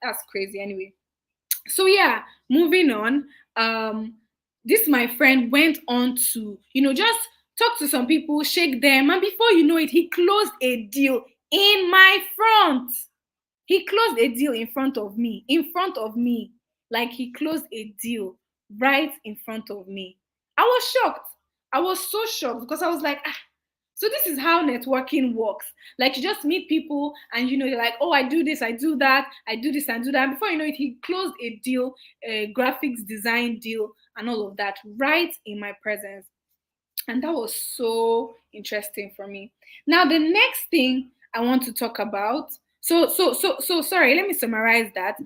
[SPEAKER 1] That's crazy. Anyway, so yeah, moving on. This my friend went on to just talk to some people, shake them, and before you know it, he closed a deal in my front. He closed a deal in front of me, like he closed a deal right in front of me. I was shocked. I was so shocked, because I was like, so this is how networking works. Like, you just meet people, and you're like, oh, I do this, I do that, I do this and do that. And before you know it, he closed a deal, a graphics design deal, and all of that right in my presence. And that was so interesting for me. Now, the next thing I want to talk about. So sorry, let me summarize that.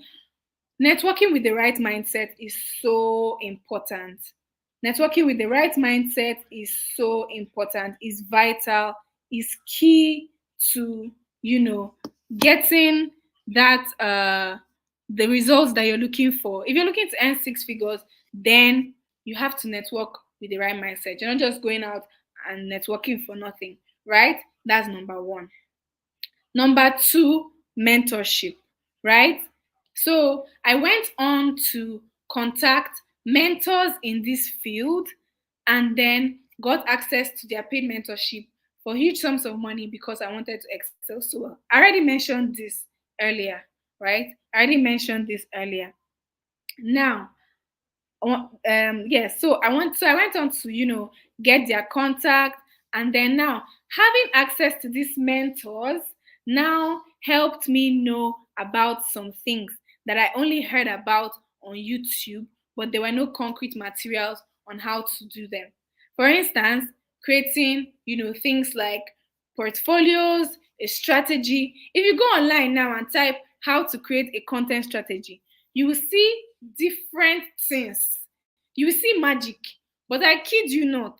[SPEAKER 1] Networking with the right mindset is so important. Networking with the right mindset is so important, is vital, is key to, getting that the results that you're looking for. If you're looking to earn six figures, then you have to network with the right mindset. You're not just going out and networking for nothing, right? That's number one. Number two, mentorship, right? So I went on to contact mentors in this field, and then got access to their paid mentorship for huge sums of money, because I wanted to excel so well. I already mentioned this earlier, right? I already mentioned this earlier. Now, yes, so I went on to get their contact, and then now having access to these mentors now helped me know about some things that I only heard about on YouTube, but there were no concrete materials on how to do them. For instance, creating things like portfolios, a strategy. If you go online now and type how to create a content strategy, you will see different things. You will see magic, but I kid you not.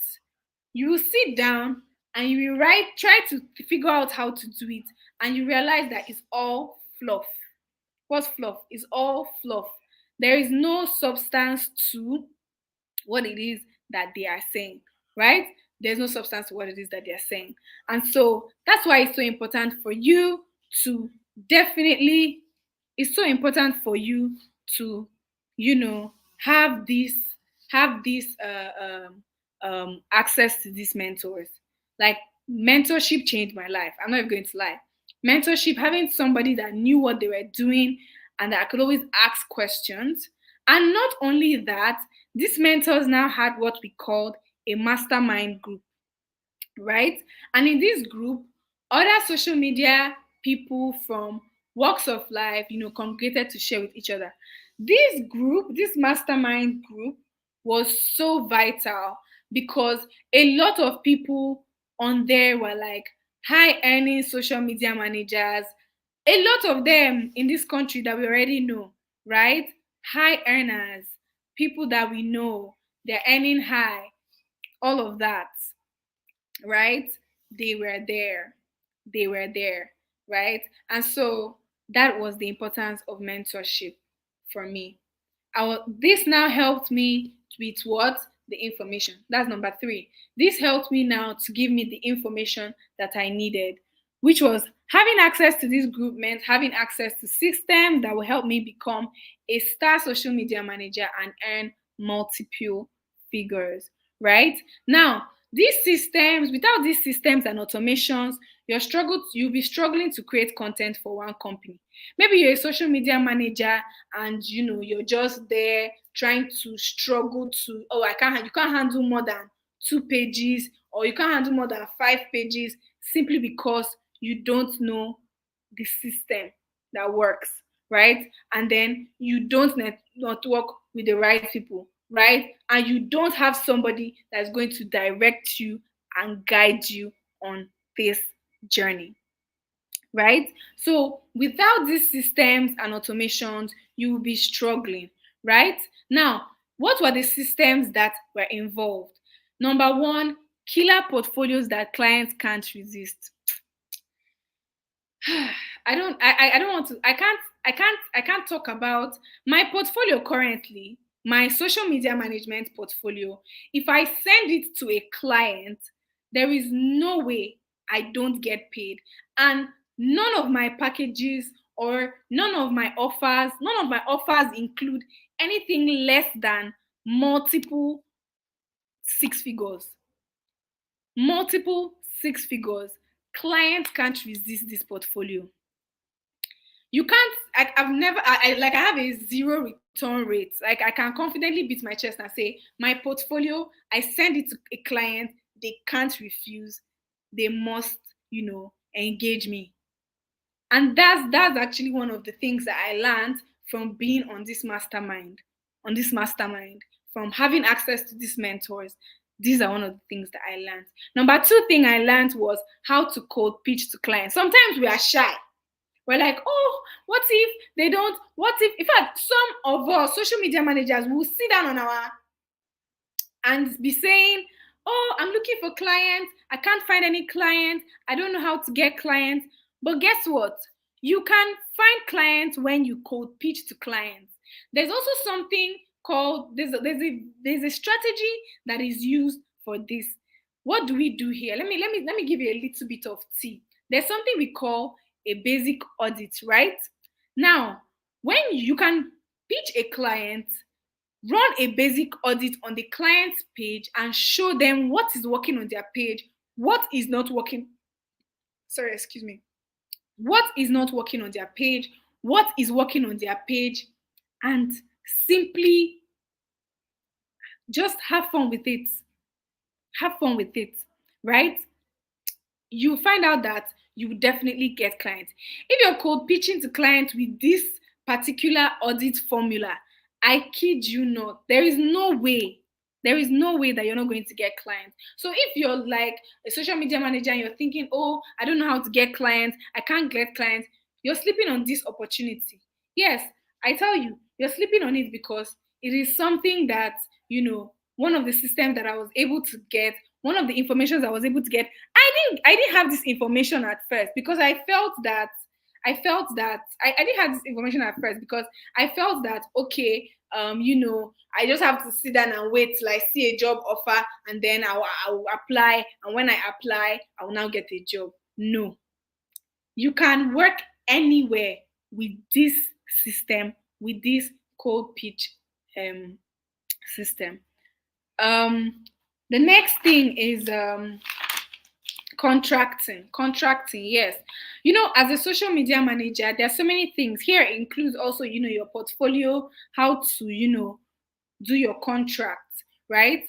[SPEAKER 1] You will sit down and you will try to figure out how to do it, and you realize that it's all fluff. What's fluff? It's all fluff. There is no substance to what it is that they are saying, right? There's no substance to what it is that they're saying. And so that's why it's so important for you to definitely, it's so important for you to, you know, have this, have this access to these mentors. Like, mentorship changed my life. I'm not even going to lie. Mentorship, having somebody that knew what they were doing and that I could always ask questions. And not only that, these mentors now had what we called a mastermind group, right? And in this group, other social media people from walks of life, congregated to share with each other. This group, this mastermind group, was so vital because a lot of people on there were like high earning social media managers. A lot of them in this country that we already know, right? High earners, people that we know, they're earning high, all of that, right? They were there. They were there, right? And so that was the importance of mentorship for me. This now helped me with what? The information. That's number three. This helped me now to give me the information that I needed, which was having access to this group meant having access to systems that will help me become a star social media manager and earn multiple figures, right? Now, these systems, without these systems and automations, you'll be struggling to create content for one company. Maybe you're a social media manager and you're just there trying to struggle to, oh, you can't handle more than 2 pages, or you can't handle more than 5 pages, simply because you don't know the system that works, right? And then you don't not work with the right people, right? And you don't have somebody that's going to direct you and guide you on this journey, right? So without these systems and automations, you will be struggling, right? Now, what were the systems that were involved? Number one, killer portfolios that clients can't resist. I don't want to, I can't talk about my portfolio currently, my social media management portfolio. If I send it to a client, there is no way I don't get paid. And none of my packages or none of my offers include anything less than multiple six figures. Multiple six figures. Clients can't resist this portfolio. You can't. I've never. I have a zero return rate. Like, I can confidently beat my chest and say my portfolio, I send it to a client, they can't refuse. They must, engage me. And that's actually one of the things that I learned from being on this mastermind, from having access to these mentors. These are one of the things that I learned. Number two thing I learned was how to cold pitch to clients. Sometimes we are shy. We're like, oh, what if they don't? What if, in fact, some of us social media managers will sit down on our and be saying, oh, I'm looking for clients. I can't find any clients. I don't know how to get clients. But guess what? You can find clients when you cold pitch to clients. There's also something called there's a strategy that is used for this. What do we do here? Let me give you a little bit of tea. There's something we call a basic audit, right? Now, when you can pitch a client, run a basic audit on the client's page and show them what is working on their page, what is not working. Sorry, excuse me. What is not working on their page, what is working on their page, and simply just have fun with it. Have fun with it, right? You find out that you will definitely get clients. If you're cold pitching to clients with this particular audit formula, I kid you not, there is no way. There is no way that you're not going to get clients. So if you're like a social media manager and you're thinking, oh, I don't know how to get clients, I can't get clients, you're sleeping on this opportunity. Yes, I tell you, you're sleeping on it because it is something that, one of the systems that I was able to get, one of the informations I was able to get, I didn't have this information at first because I didn't have this information at first because I felt that, okay, I just have to sit down and wait till I see a job offer, and then I'll apply, and when I apply, I will now get a job. No, you can work anywhere with this system, with this cold pitch system. The next thing is Contracting, yes. You know, as a social media manager, there are so many things. Here it includes also, your portfolio, how to, do your contract, right?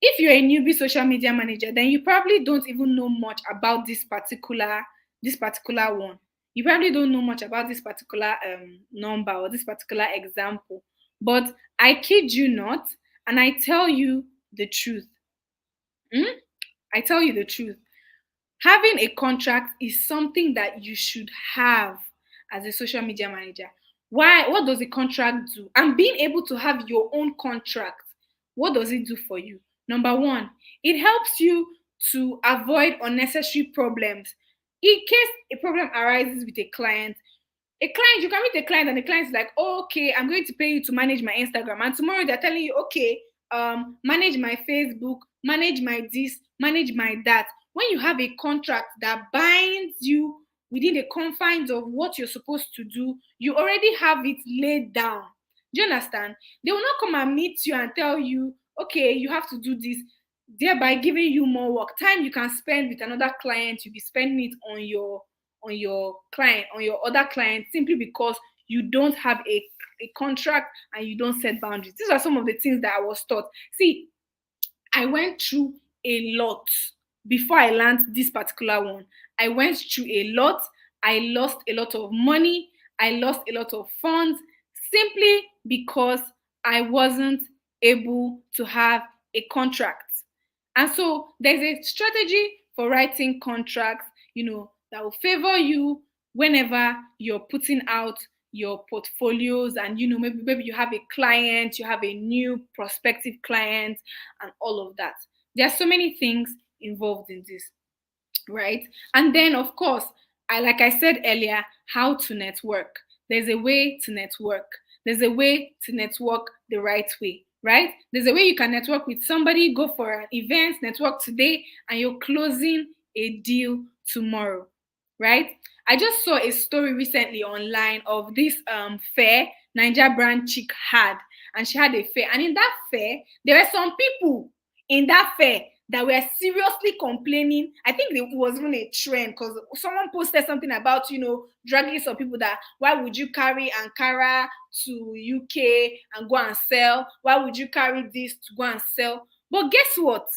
[SPEAKER 1] If you're a newbie social media manager, then you probably don't even know much about this particular one. You probably don't know much about this particular number or this particular example. But I kid you not, and I tell you the truth. Hmm? I tell you the truth. Having a contract is something that you should have as a social media manager. Why? What does a contract do? And being able to have your own contract, what does it do for you? Number one, it helps you to avoid unnecessary problems. In case a problem arises with you can meet a client and the client is like, oh, okay, I'm going to pay you to manage my Instagram. And tomorrow they're telling you, okay, manage my Facebook, manage my this, manage my that. When you have a contract that binds you within the confines of what you're supposed to do, you already have it laid down. Do you understand? They will not come and meet you and tell you, okay, you have to do this, thereby giving you more work. Time you can spend with another client, you'll be spending it on your other client, simply because you don't have a contract and you don't set boundaries. These are some of the things that I was taught. See, I went through a lot before I learned this particular one. I went through a lot. I lost a lot of money. I lost a lot of funds simply because I wasn't able to have a contract. And so there's a strategy for writing contracts, that will favor you whenever you're putting out your portfolios, and maybe you have a client, you have a new prospective client, and all of that. There are so many things involved in this, right? And then, of course, like I said earlier, how to network. There's a way to network. There's a way to network the right way, right? There's a way you can network with somebody, go for an event, network today, and you're closing a deal tomorrow, right? I just saw a story recently online of this fair Niger brand chick had, and she had a fair, and in that fair, there were some people in that fair that were seriously complaining. I think it was even a trend because someone posted something about, dragging some people that why would you carry Ankara to UK and go and sell? Why would you carry this to go and sell? But guess what?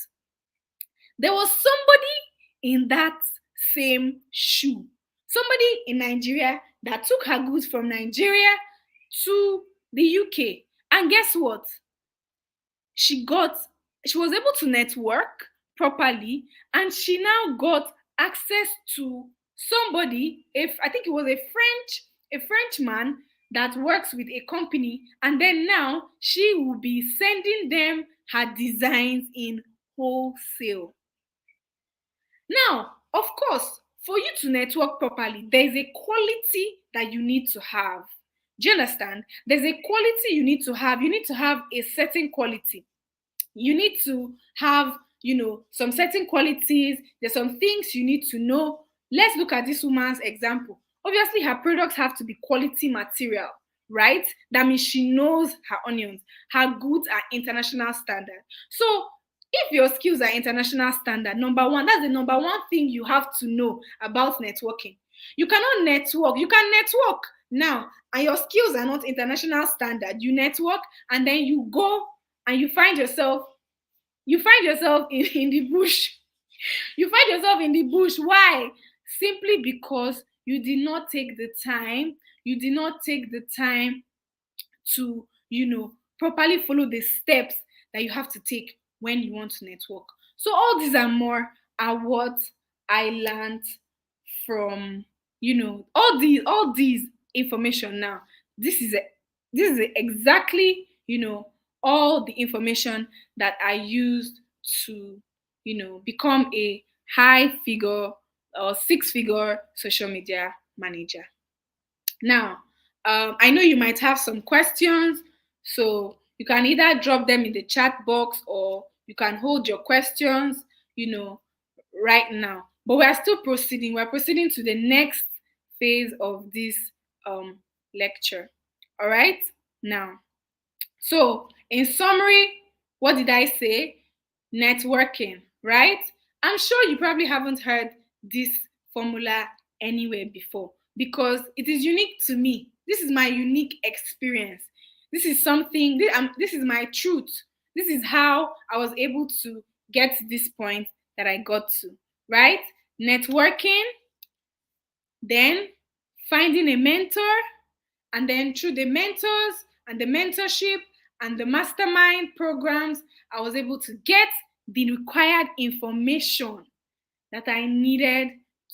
[SPEAKER 1] There was somebody in that same shoe. Somebody in Nigeria that took her goods from Nigeria to the UK. And guess what? She was able to network properly, and she now got access to somebody, if I think it was a Frenchman that works with a company, and then now she will be sending them her designs in wholesale. Now, of course, for you to network properly, there's a quality that you need to have. Do you understand? There's a quality you need to have. You need to have a certain quality. You need to have, some certain qualities. There's some things you need to know. Let's look at this woman's example. Obviously, her products have to be quality material, right? That means she knows her onions. Her goods are international standard. So if your skills are international standard, number one, that's the number one thing you have to know about networking. You cannot network. You can network now, and your skills are not international standard. You network, and then you go and you find yourself in the bush. You find yourself in the bush. Why? Simply because you did not take the time. You did not take the time to, properly follow the steps that you have to take when you want to network. So all these and more are what I learned from, all these information now. This is exactly, all the information that I used to, become a high figure or six figure social media manager. Now, I know you might have some questions, so you can either drop them in the chat box or you can hold your questions, right now. But we are still proceeding. We're proceeding to the next phase of this lecture. All right? Now, so in summary, what did I say? Networking, right? I'm sure you probably haven't heard this formula anywhere before because it is unique to me. This is my unique experience. This is something, this is my truth. This is how I was able to get to this point that I got to, right? Networking, then finding a mentor, and then through the mentors and the mentorship and the mastermind programs, I was able to get the required information that I needed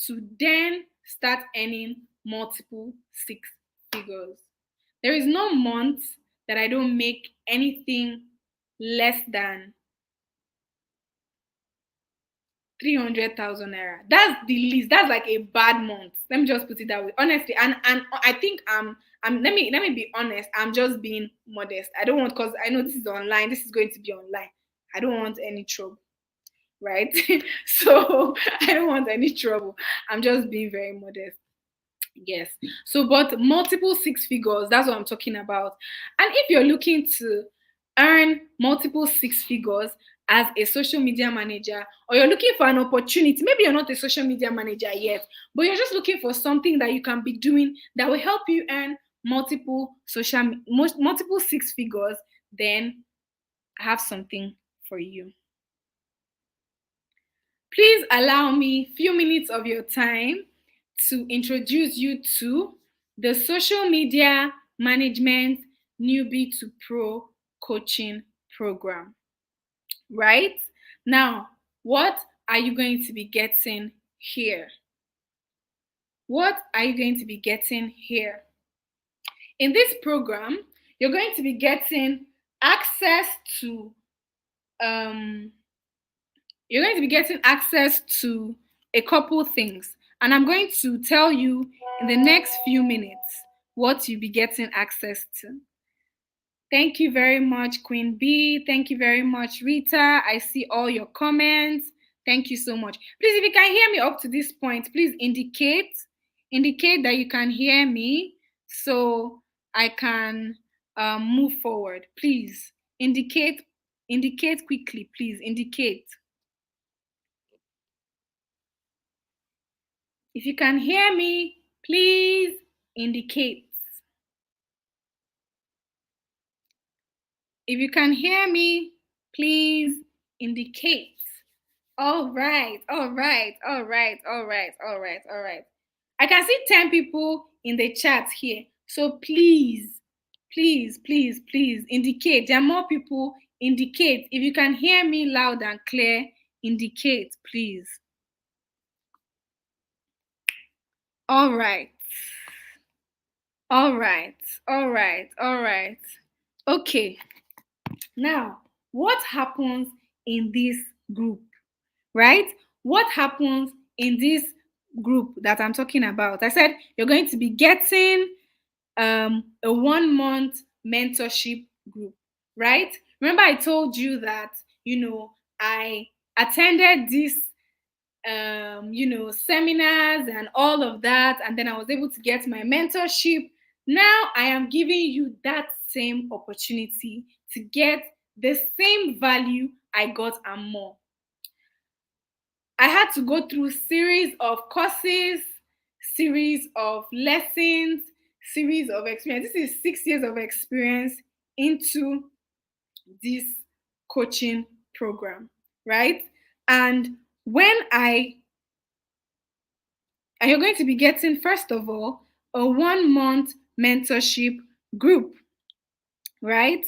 [SPEAKER 1] to then start earning multiple six figures. There is no month that I don't make anything less than 300,000 naira. That's the least. That's like a bad month. Let me just put it that way. Honestly, and I think let me be honest. I'm just being modest. I don't want because I know this is online. This is going to be online. I don't want any trouble, right? So I don't want any trouble. I'm just being very modest. Yes. So, but multiple six figures, that's what I'm talking about. And if you're looking to earn multiple six figures as a social media manager, or you're looking for an opportunity, maybe you're not a social media manager yet, but you're just looking for something that you can be doing that will help you earn multiple six figures, then I have something for you. Please allow me a few minutes of your time to introduce you to the social media management newbie to pro coaching program. Right? Now, what are you going to be getting here? What are you going to be getting here? In this program, you're going to be getting access to you're going to be getting access to a couple things. And I'm going to tell you in the next few minutes what you'll be getting access to. Thank you very much, Queen B. Thank you very much, Rita. I see all your comments. Thank you so much. Please, if you can hear me up to this point, please indicate that you can hear me so I can move forward. Please indicate quickly. Please indicate. If you can hear me, please indicate. If you can hear me, please indicate. All right. I can see 10 people in the chat here. So please indicate. There are more people. Indicate. If you can hear me loud and clear, indicate, please. All right. Okay. Now, what happens in this group, right? What happens in this group that I'm talking about? I said you're going to be getting a 1 month mentorship group, right? Remember I told you that, I attended this seminars and all of that, and then I was able to get my mentorship. Now I am giving you that same opportunity to get the same value I got and more. I had to go through series of courses, series of lessons, series of experience. This is 6 years of experience into this coaching program, right? And you're going to be getting, first of all, a 1 month mentorship group, right?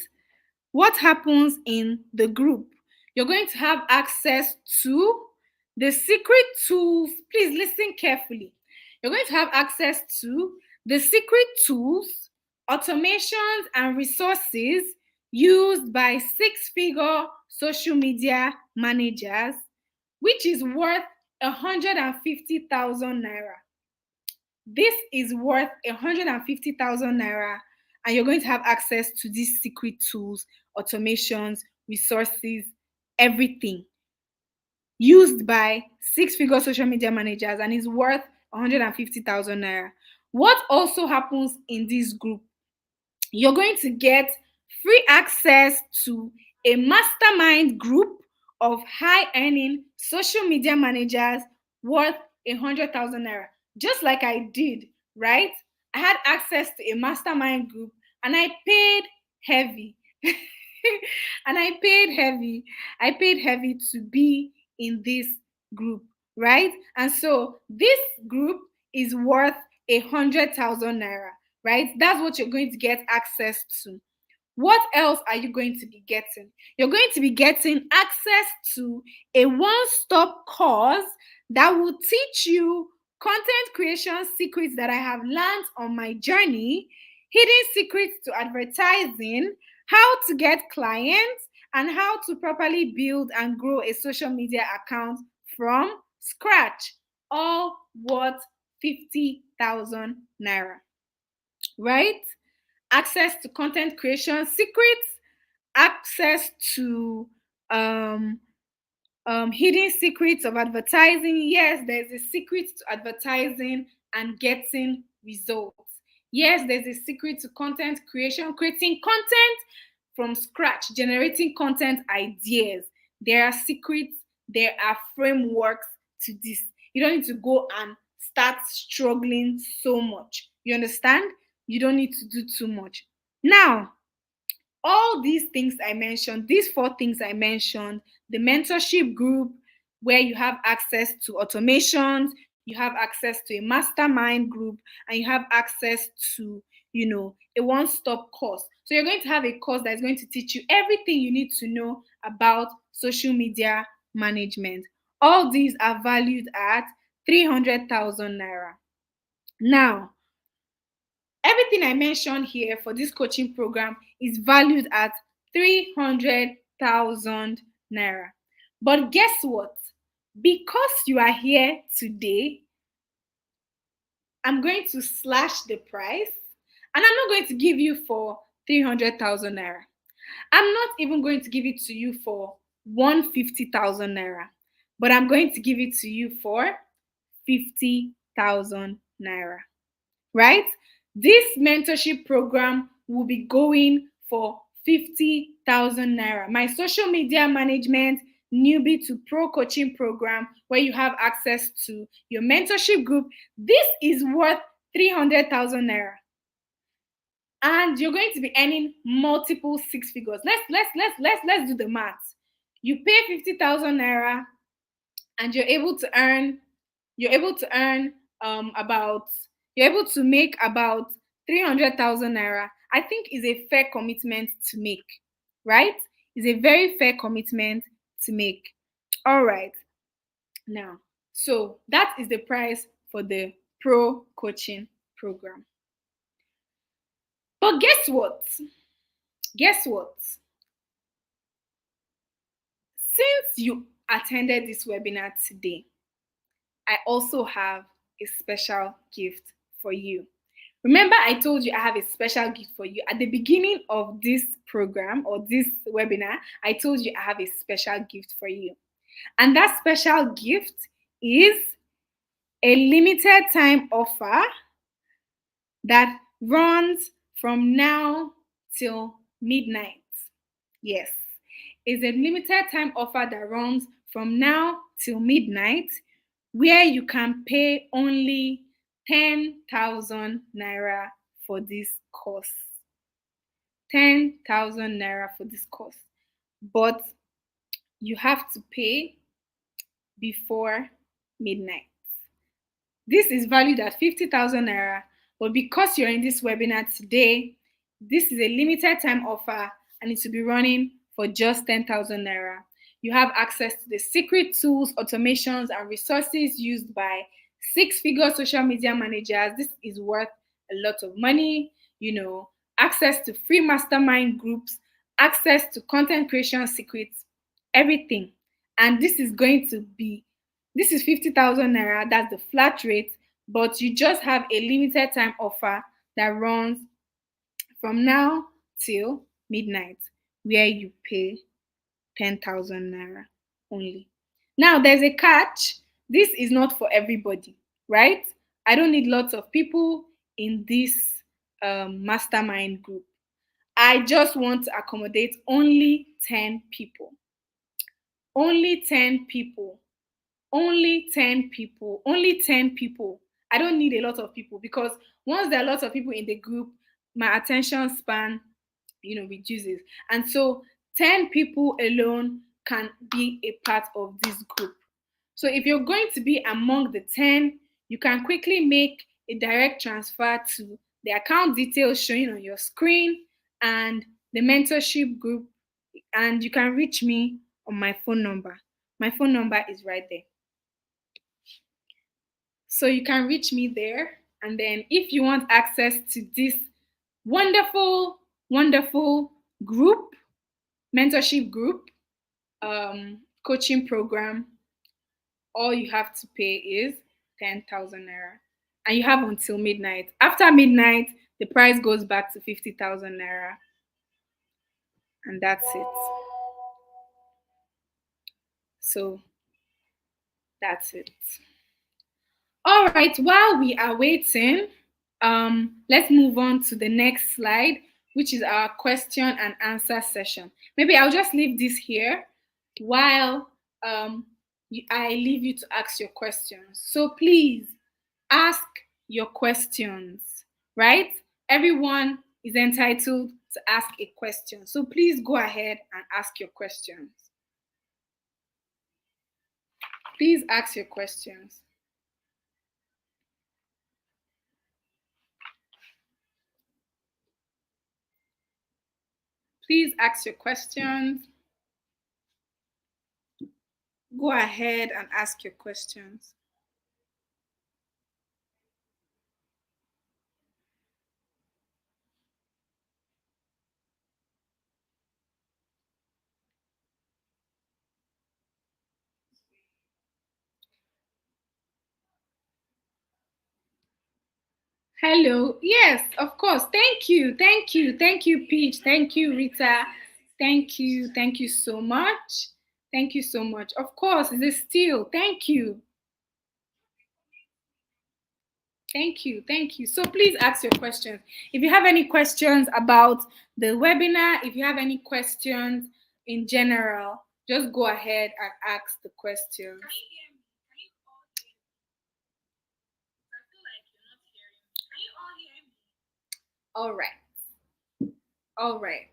[SPEAKER 1] What happens in the group? You're going to have access to the secret tools. Please listen carefully. You're going to have access to the secret tools, automations, and resources used by 6-figure social media managers, which is worth 150,000 naira. This is worth 150,000 naira, and you're going to have access to these secret tools, automations, resources, everything used by 6-figure social media managers, and is worth 150,000 naira. What also happens in this group? You're going to get free access to a mastermind group of high earning social media managers worth 100,000 naira, just like I did, right? I had access to a mastermind group and I paid heavy. And I paid heavy to be in this group, right? And so this group is worth 100,000 naira, right? That's what you're going to get access to. What else are you going to be getting? You're going to be getting access to a one-stop course that will teach you content creation secrets that I have learned on my journey, hidden secrets to advertising, how to get clients, and how to properly build and grow a social media account from scratch. All worth 50,000 naira, right? Access to content creation secrets, access to um, hidden secrets of advertising. Yes, there's a secret to advertising and getting results. Yes, there's a secret to content creation, creating content from scratch, generating content ideas. There are secrets, there are frameworks to this. You don't need to go and start struggling so much. You understand? You don't need to do too much. Now, all these things I mentioned, these four things I mentioned, the mentorship group where you have access to automations, you have access to a mastermind group, and you have access to, a one-stop course. So you're going to have a course that is going to teach you everything you need to know about social media management. All these are valued at 300,000 naira. Now, everything I mentioned here for this coaching program is valued at 300,000 naira. But guess what? Because you are here today, I'm going to slash the price and I'm not going to give you for 300,000 naira. I'm not even going to give it to you for 150,000 naira, but I'm going to give it to you for 50,000 naira, right? This mentorship program will be going for 50,000 naira. My social media management newbie to pro coaching program, where you have access to your mentorship group, this is worth 300,000 naira. And you're going to be earning multiple six figures. Let's do the math. You pay 50,000 naira and you're able to earn about you're able to make about 300,000 naira. I think is a fair commitment to make, right? Is a very fair commitment to make. All right. Now, so that is the price for the pro coaching program. But guess what? Guess what? Since you attended this webinar today, I also have a special gift for you. Remember, I told you I have a special gift for you. At the beginning of this program or this webinar, I told you I have a special gift for you. And that special gift is a limited time offer that runs from now till midnight. Yes, it's a limited time offer that runs from now till midnight, where you can pay only 10,000 naira for this course. 10,000 naira for this course. But you have to pay before midnight. This is valued at 50,000 naira, but because you're in this webinar today, this is a limited time offer and it will be running for just 10,000 naira. You have access to the secret tools, automations, and resources used by six-figure social media managers. This is worth a lot of money, access to free mastermind groups, access to content creation secrets, everything. And this is 50,000 naira, that's the flat rate, but you just have a limited time offer that runs from now till midnight, where you pay 10,000 naira only. Now, there's a catch. This is not for everybody, right? I don't need lots of people in this mastermind group. I just want to accommodate only 10 people. Only 10 people. only 10 people. Only 10 people. I don't need a lot of people, because once there are lots of people in the group, my attention span, reduces. And so 10 people alone can be a part of this group. So if you're going to be among the 10, you can quickly make a direct transfer to the account details showing on your screen and the mentorship group, and you can reach me on my phone number. My phone number is right there. So you can reach me there. And then if you want access to this wonderful, wonderful group, mentorship group, coaching program, all you have to pay is 10,000 naira. And you have until midnight. After midnight, the price goes back to 50,000 naira. And that's it. So that's it. All right, while we are waiting, let's move on to the next slide, which is our question and answer session. Maybe I'll just leave this here while I leave you to ask your questions. So please ask your questions, right? Everyone is entitled to ask a question. So please go ahead and ask your questions. Please ask your questions. Please ask your questions. Go ahead and ask your questions. Hello. Yes, of course. Thank you. Thank you. Thank you, Peach. Thank you, Rita. Thank you. Thank you so much. Thank you so much. Of course, it's a steal. Thank you. Thank you. Thank you. So please ask your questions. If you have any questions about the webinar, if you have any questions in general, just go ahead and ask the questions. All right. All right.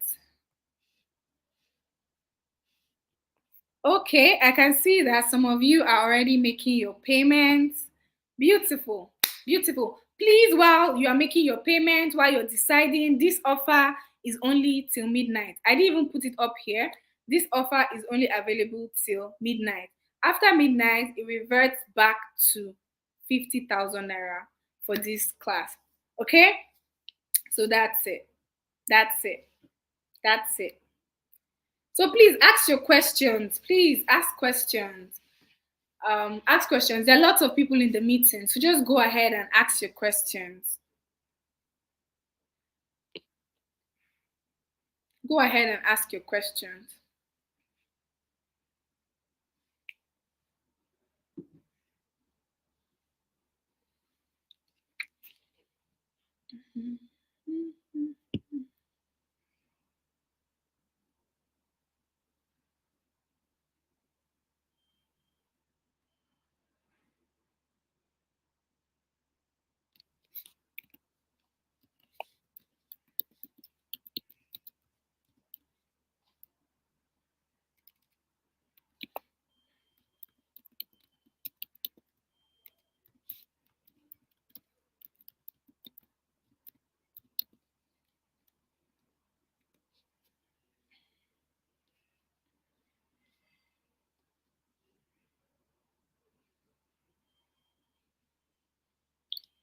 [SPEAKER 1] Okay, I can see that some of you are already making your payments. Beautiful, beautiful. Please, while you are making your payment, while you're deciding, this offer is only till midnight. I didn't even put it up here. This offer is only available till midnight. After midnight, it reverts back to 50,000 naira for this class. Okay? So that's it. That's it. That's it. So please ask your questions. Please ask questions. Ask questions. There are lots of people in the meeting, so just go ahead and ask your questions. Go ahead and ask your questions.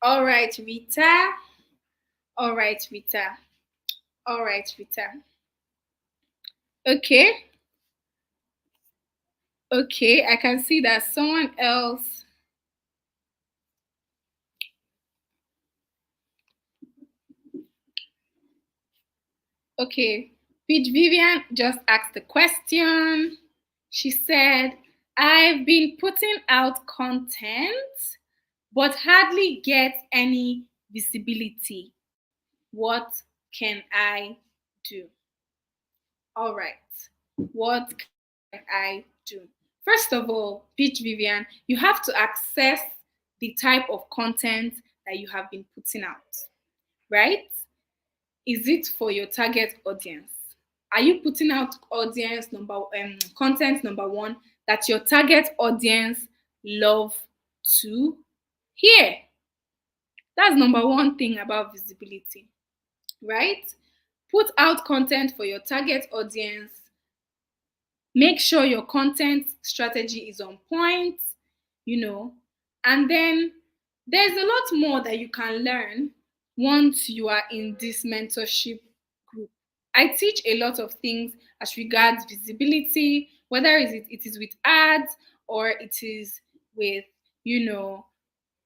[SPEAKER 1] All right, Rita. All right, Rita. All right, Rita. Okay. Okay, I can see that someone else. Okay, Peach Vivian just asked the question. She said, I've been putting out content, but hardly get any visibility. What can I do? All right. What can I do? First of all, Peach Vivian, you have to access the type of content that you have been putting out, right? Is it for your target audience? Are you putting out content number one that your target audience love to hear? That's number one thing about visibility, right? Put out content for your target audience. Make sure your content strategy is on point, you know, and then there's a lot more that you can learn once you are in this mentorship group. I teach a lot of things as regards visibility, whether it is with ads or it is with, you know,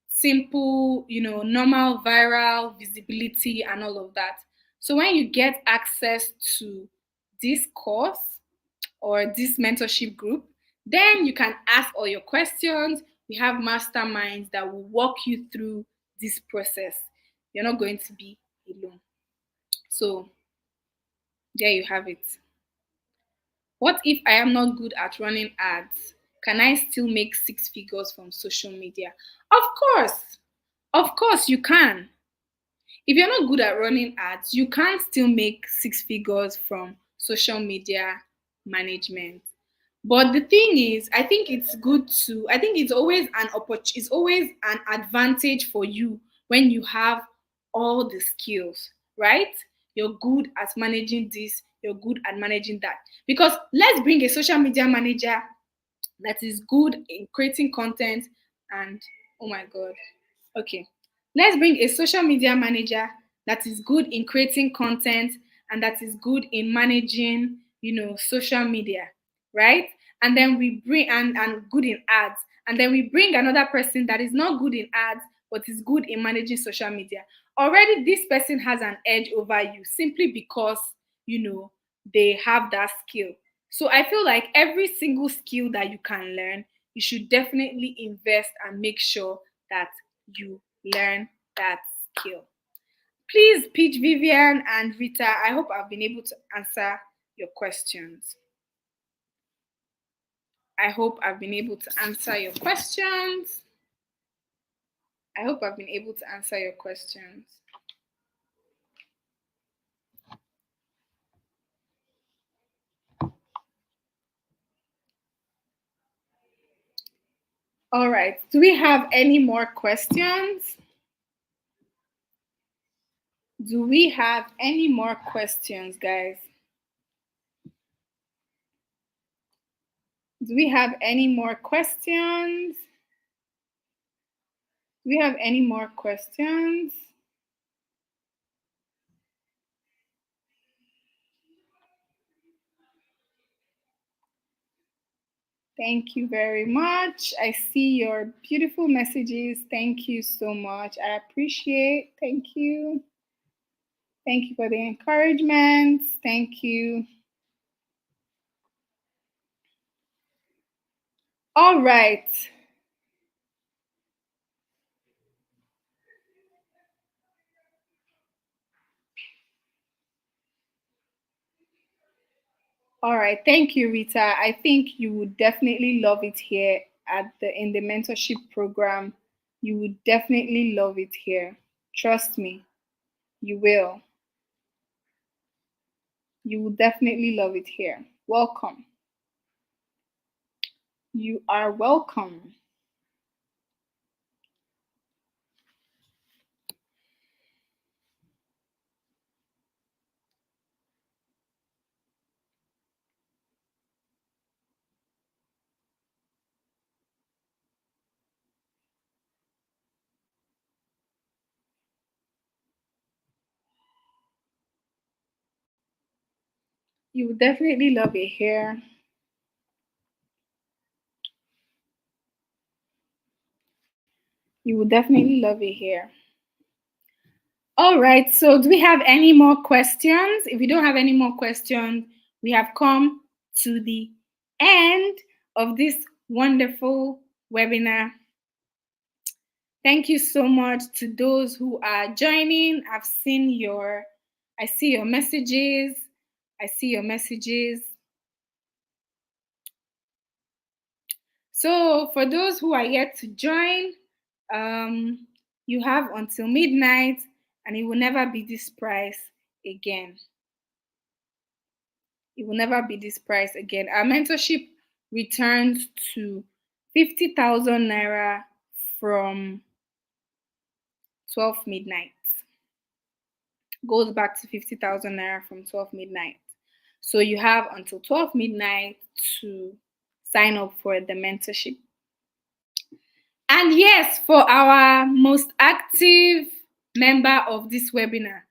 [SPEAKER 1] simple, normal viral visibility and all of that. So when you get access to this course or this mentorship group, then you can ask all your questions. We have masterminds that will walk you through this process. You're not going to be alone. So there you have it. What if I am not good at running ads? Can I still make six figures from social media? Of course. Of course, you can. If you're not good at running ads, you can still make six figures from social media management. But the thing is, I think it's always it's always an advantage for you when you have all the skills, right? You're good at managing this, you're good at managing that. Because let's bring a social media manager that is good in creating content and oh my god. Okay. Let's bring a social media manager that is good in creating content and that is good in managing, social media, right? And then we bring and good in ads. And then we bring another person that is not good in ads but is good in managing social media. Already this person has an edge over you simply because, they have that skill. So I feel like every single skill that you can learn, you should definitely invest and make sure that you learn that skill. Please, Peach, Vivian, and Rita, I hope I've been able to answer your questions. I hope I've been able to answer your questions. I hope I've been able to answer your questions. All right. Do we have any more questions? Do we have any more questions, guys? Do we have any more questions? Do we have any more questions? Thank you very much. I see your beautiful messages. Thank you so much. I appreciate. Thank you. Thank you for the encouragement. Thank you. All right. All right. Thank you, Rita. I think you would definitely love it here in the mentorship program. You would definitely love it here. Trust me. You will. You will definitely love it here. Welcome. You are welcome. You will definitely love it here. You will definitely love it here. All right. So, do we have any more questions? If we don't have any more questions, we have come to the end of this wonderful webinar. Thank you so much to those who are joining. I see your messages. I see your messages. So for those who are yet to join, you have until midnight, and it will never be this price again. It will never be this price again. Our mentorship returns to 50,000 naira from 12 midnight. Goes back to 50,000 naira from 12 midnight. So you have until 12 midnight to sign up for the mentorship. And yes, for our most active member of this webinar,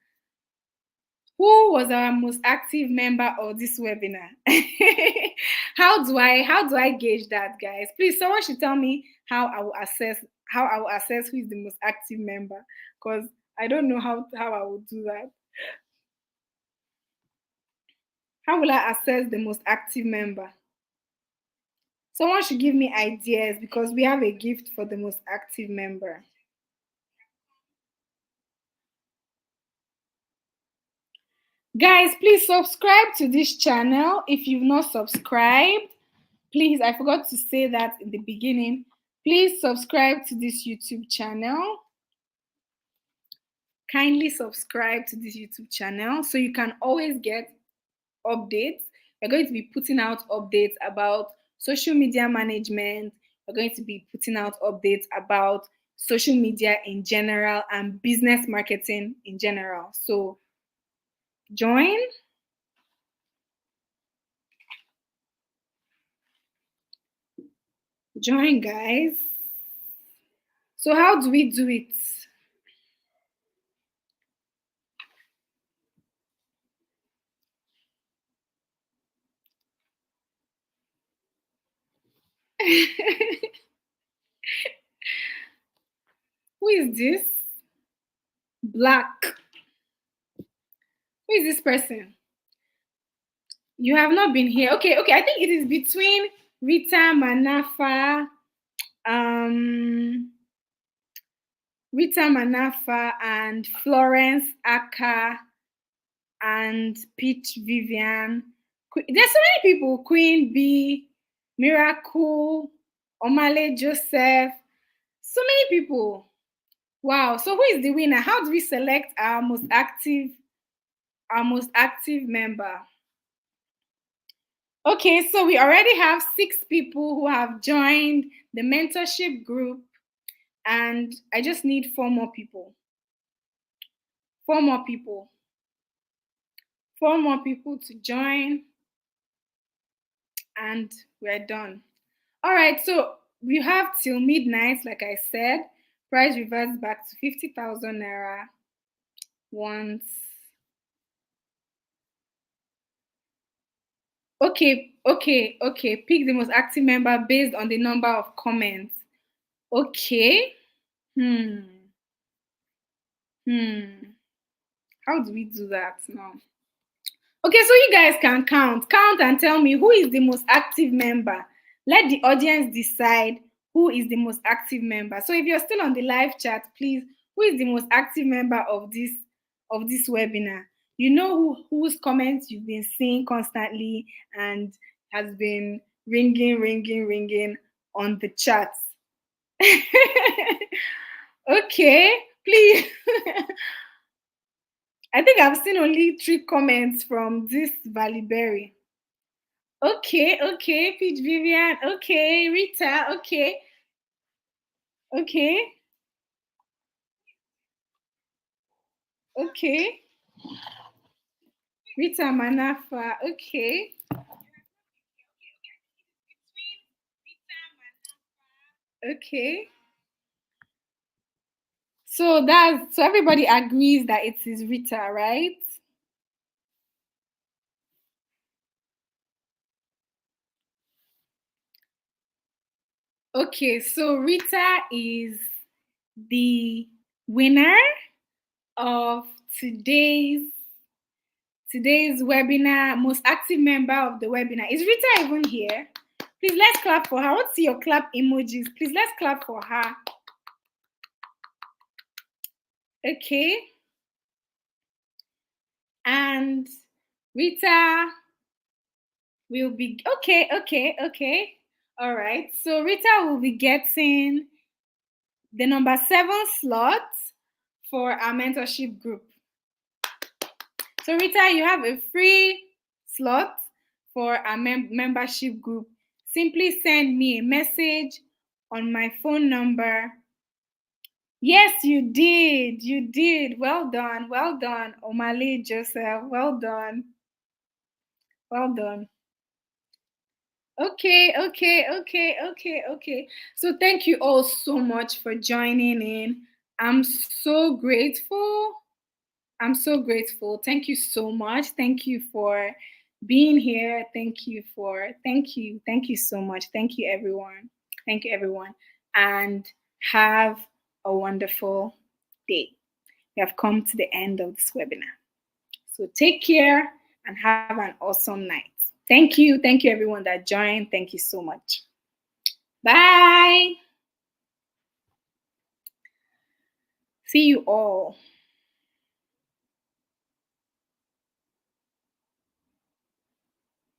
[SPEAKER 1] who was our most active member of this webinar? How do I gauge that, guys? Please, someone should tell me how I will assess who is the most active member, because I don't know how I will do that. How will I assess the most active member? Someone should give me ideas, because we have a gift for the most active member. Guys, please subscribe to this channel if you've not subscribed. Please, I forgot to say that in the beginning. Please subscribe to this YouTube channel. Kindly subscribe to this YouTube channel so you can always get updates. We're going to be putting out updates about social media management. We're going to be putting out updates about social media in general and business marketing in general. So join. Join, guys. So how do we do it? Who is this? Black. Who is this person? You have not been here. Okay. I think it is between Rita Manafa, and Florence Aka and Peach Vivian. There's so many people. Queen B, Miracle, Omale Joseph. So many people. Wow. So who is the winner? How do we select our most active member? Okay, so we already have 6 people who have joined the mentorship group, and I just need 4 more people. 4 more people. 4 more people to join, and we're done. All right, so we have till midnight, like I said. Price reverts back to 50,000 naira once. Okay. Pick the most active member based on the number of comments. Okay. How do we do that now? Okay, so you guys can count and tell me who is the most active member. Let the audience decide who is the most active member. So if you're still on the live chat, please, who is the most active member of this webinar? You know whose comments you've been seeing constantly and has been ringing on the chat. Okay, please. I think I've seen only 3 comments from this Valley Berry. Okay, Peach Vivian. Okay, Rita. Okay. Rita Manafa. Okay. So everybody agrees that it is Rita, right? Okay, so Rita is the winner of today's webinar, most active member of the webinar. Is Rita even here? Please, let's clap for her. I want to see your clap emojis. Please, let's clap for her. Okay. And Rita will be, okay. All right. So Rita will be getting the number 7 slot for our mentorship group. So Rita, you have a free slot for our membership group. Simply send me a message on my phone number. Yes, you did. You did. Well done. Well done, Omali Joseph. Well done. Well done. Okay. So thank you all so much for joining in. I'm so grateful. I'm so grateful. Thank you so much. Thank you for being here. Thank you so much. Thank you, everyone. Thank you, everyone. And have a wonderful day. We have come to the end of this webinar. So take care and have an awesome night. Thank you. Thank you, everyone that joined. Thank you so much. Bye. See you all.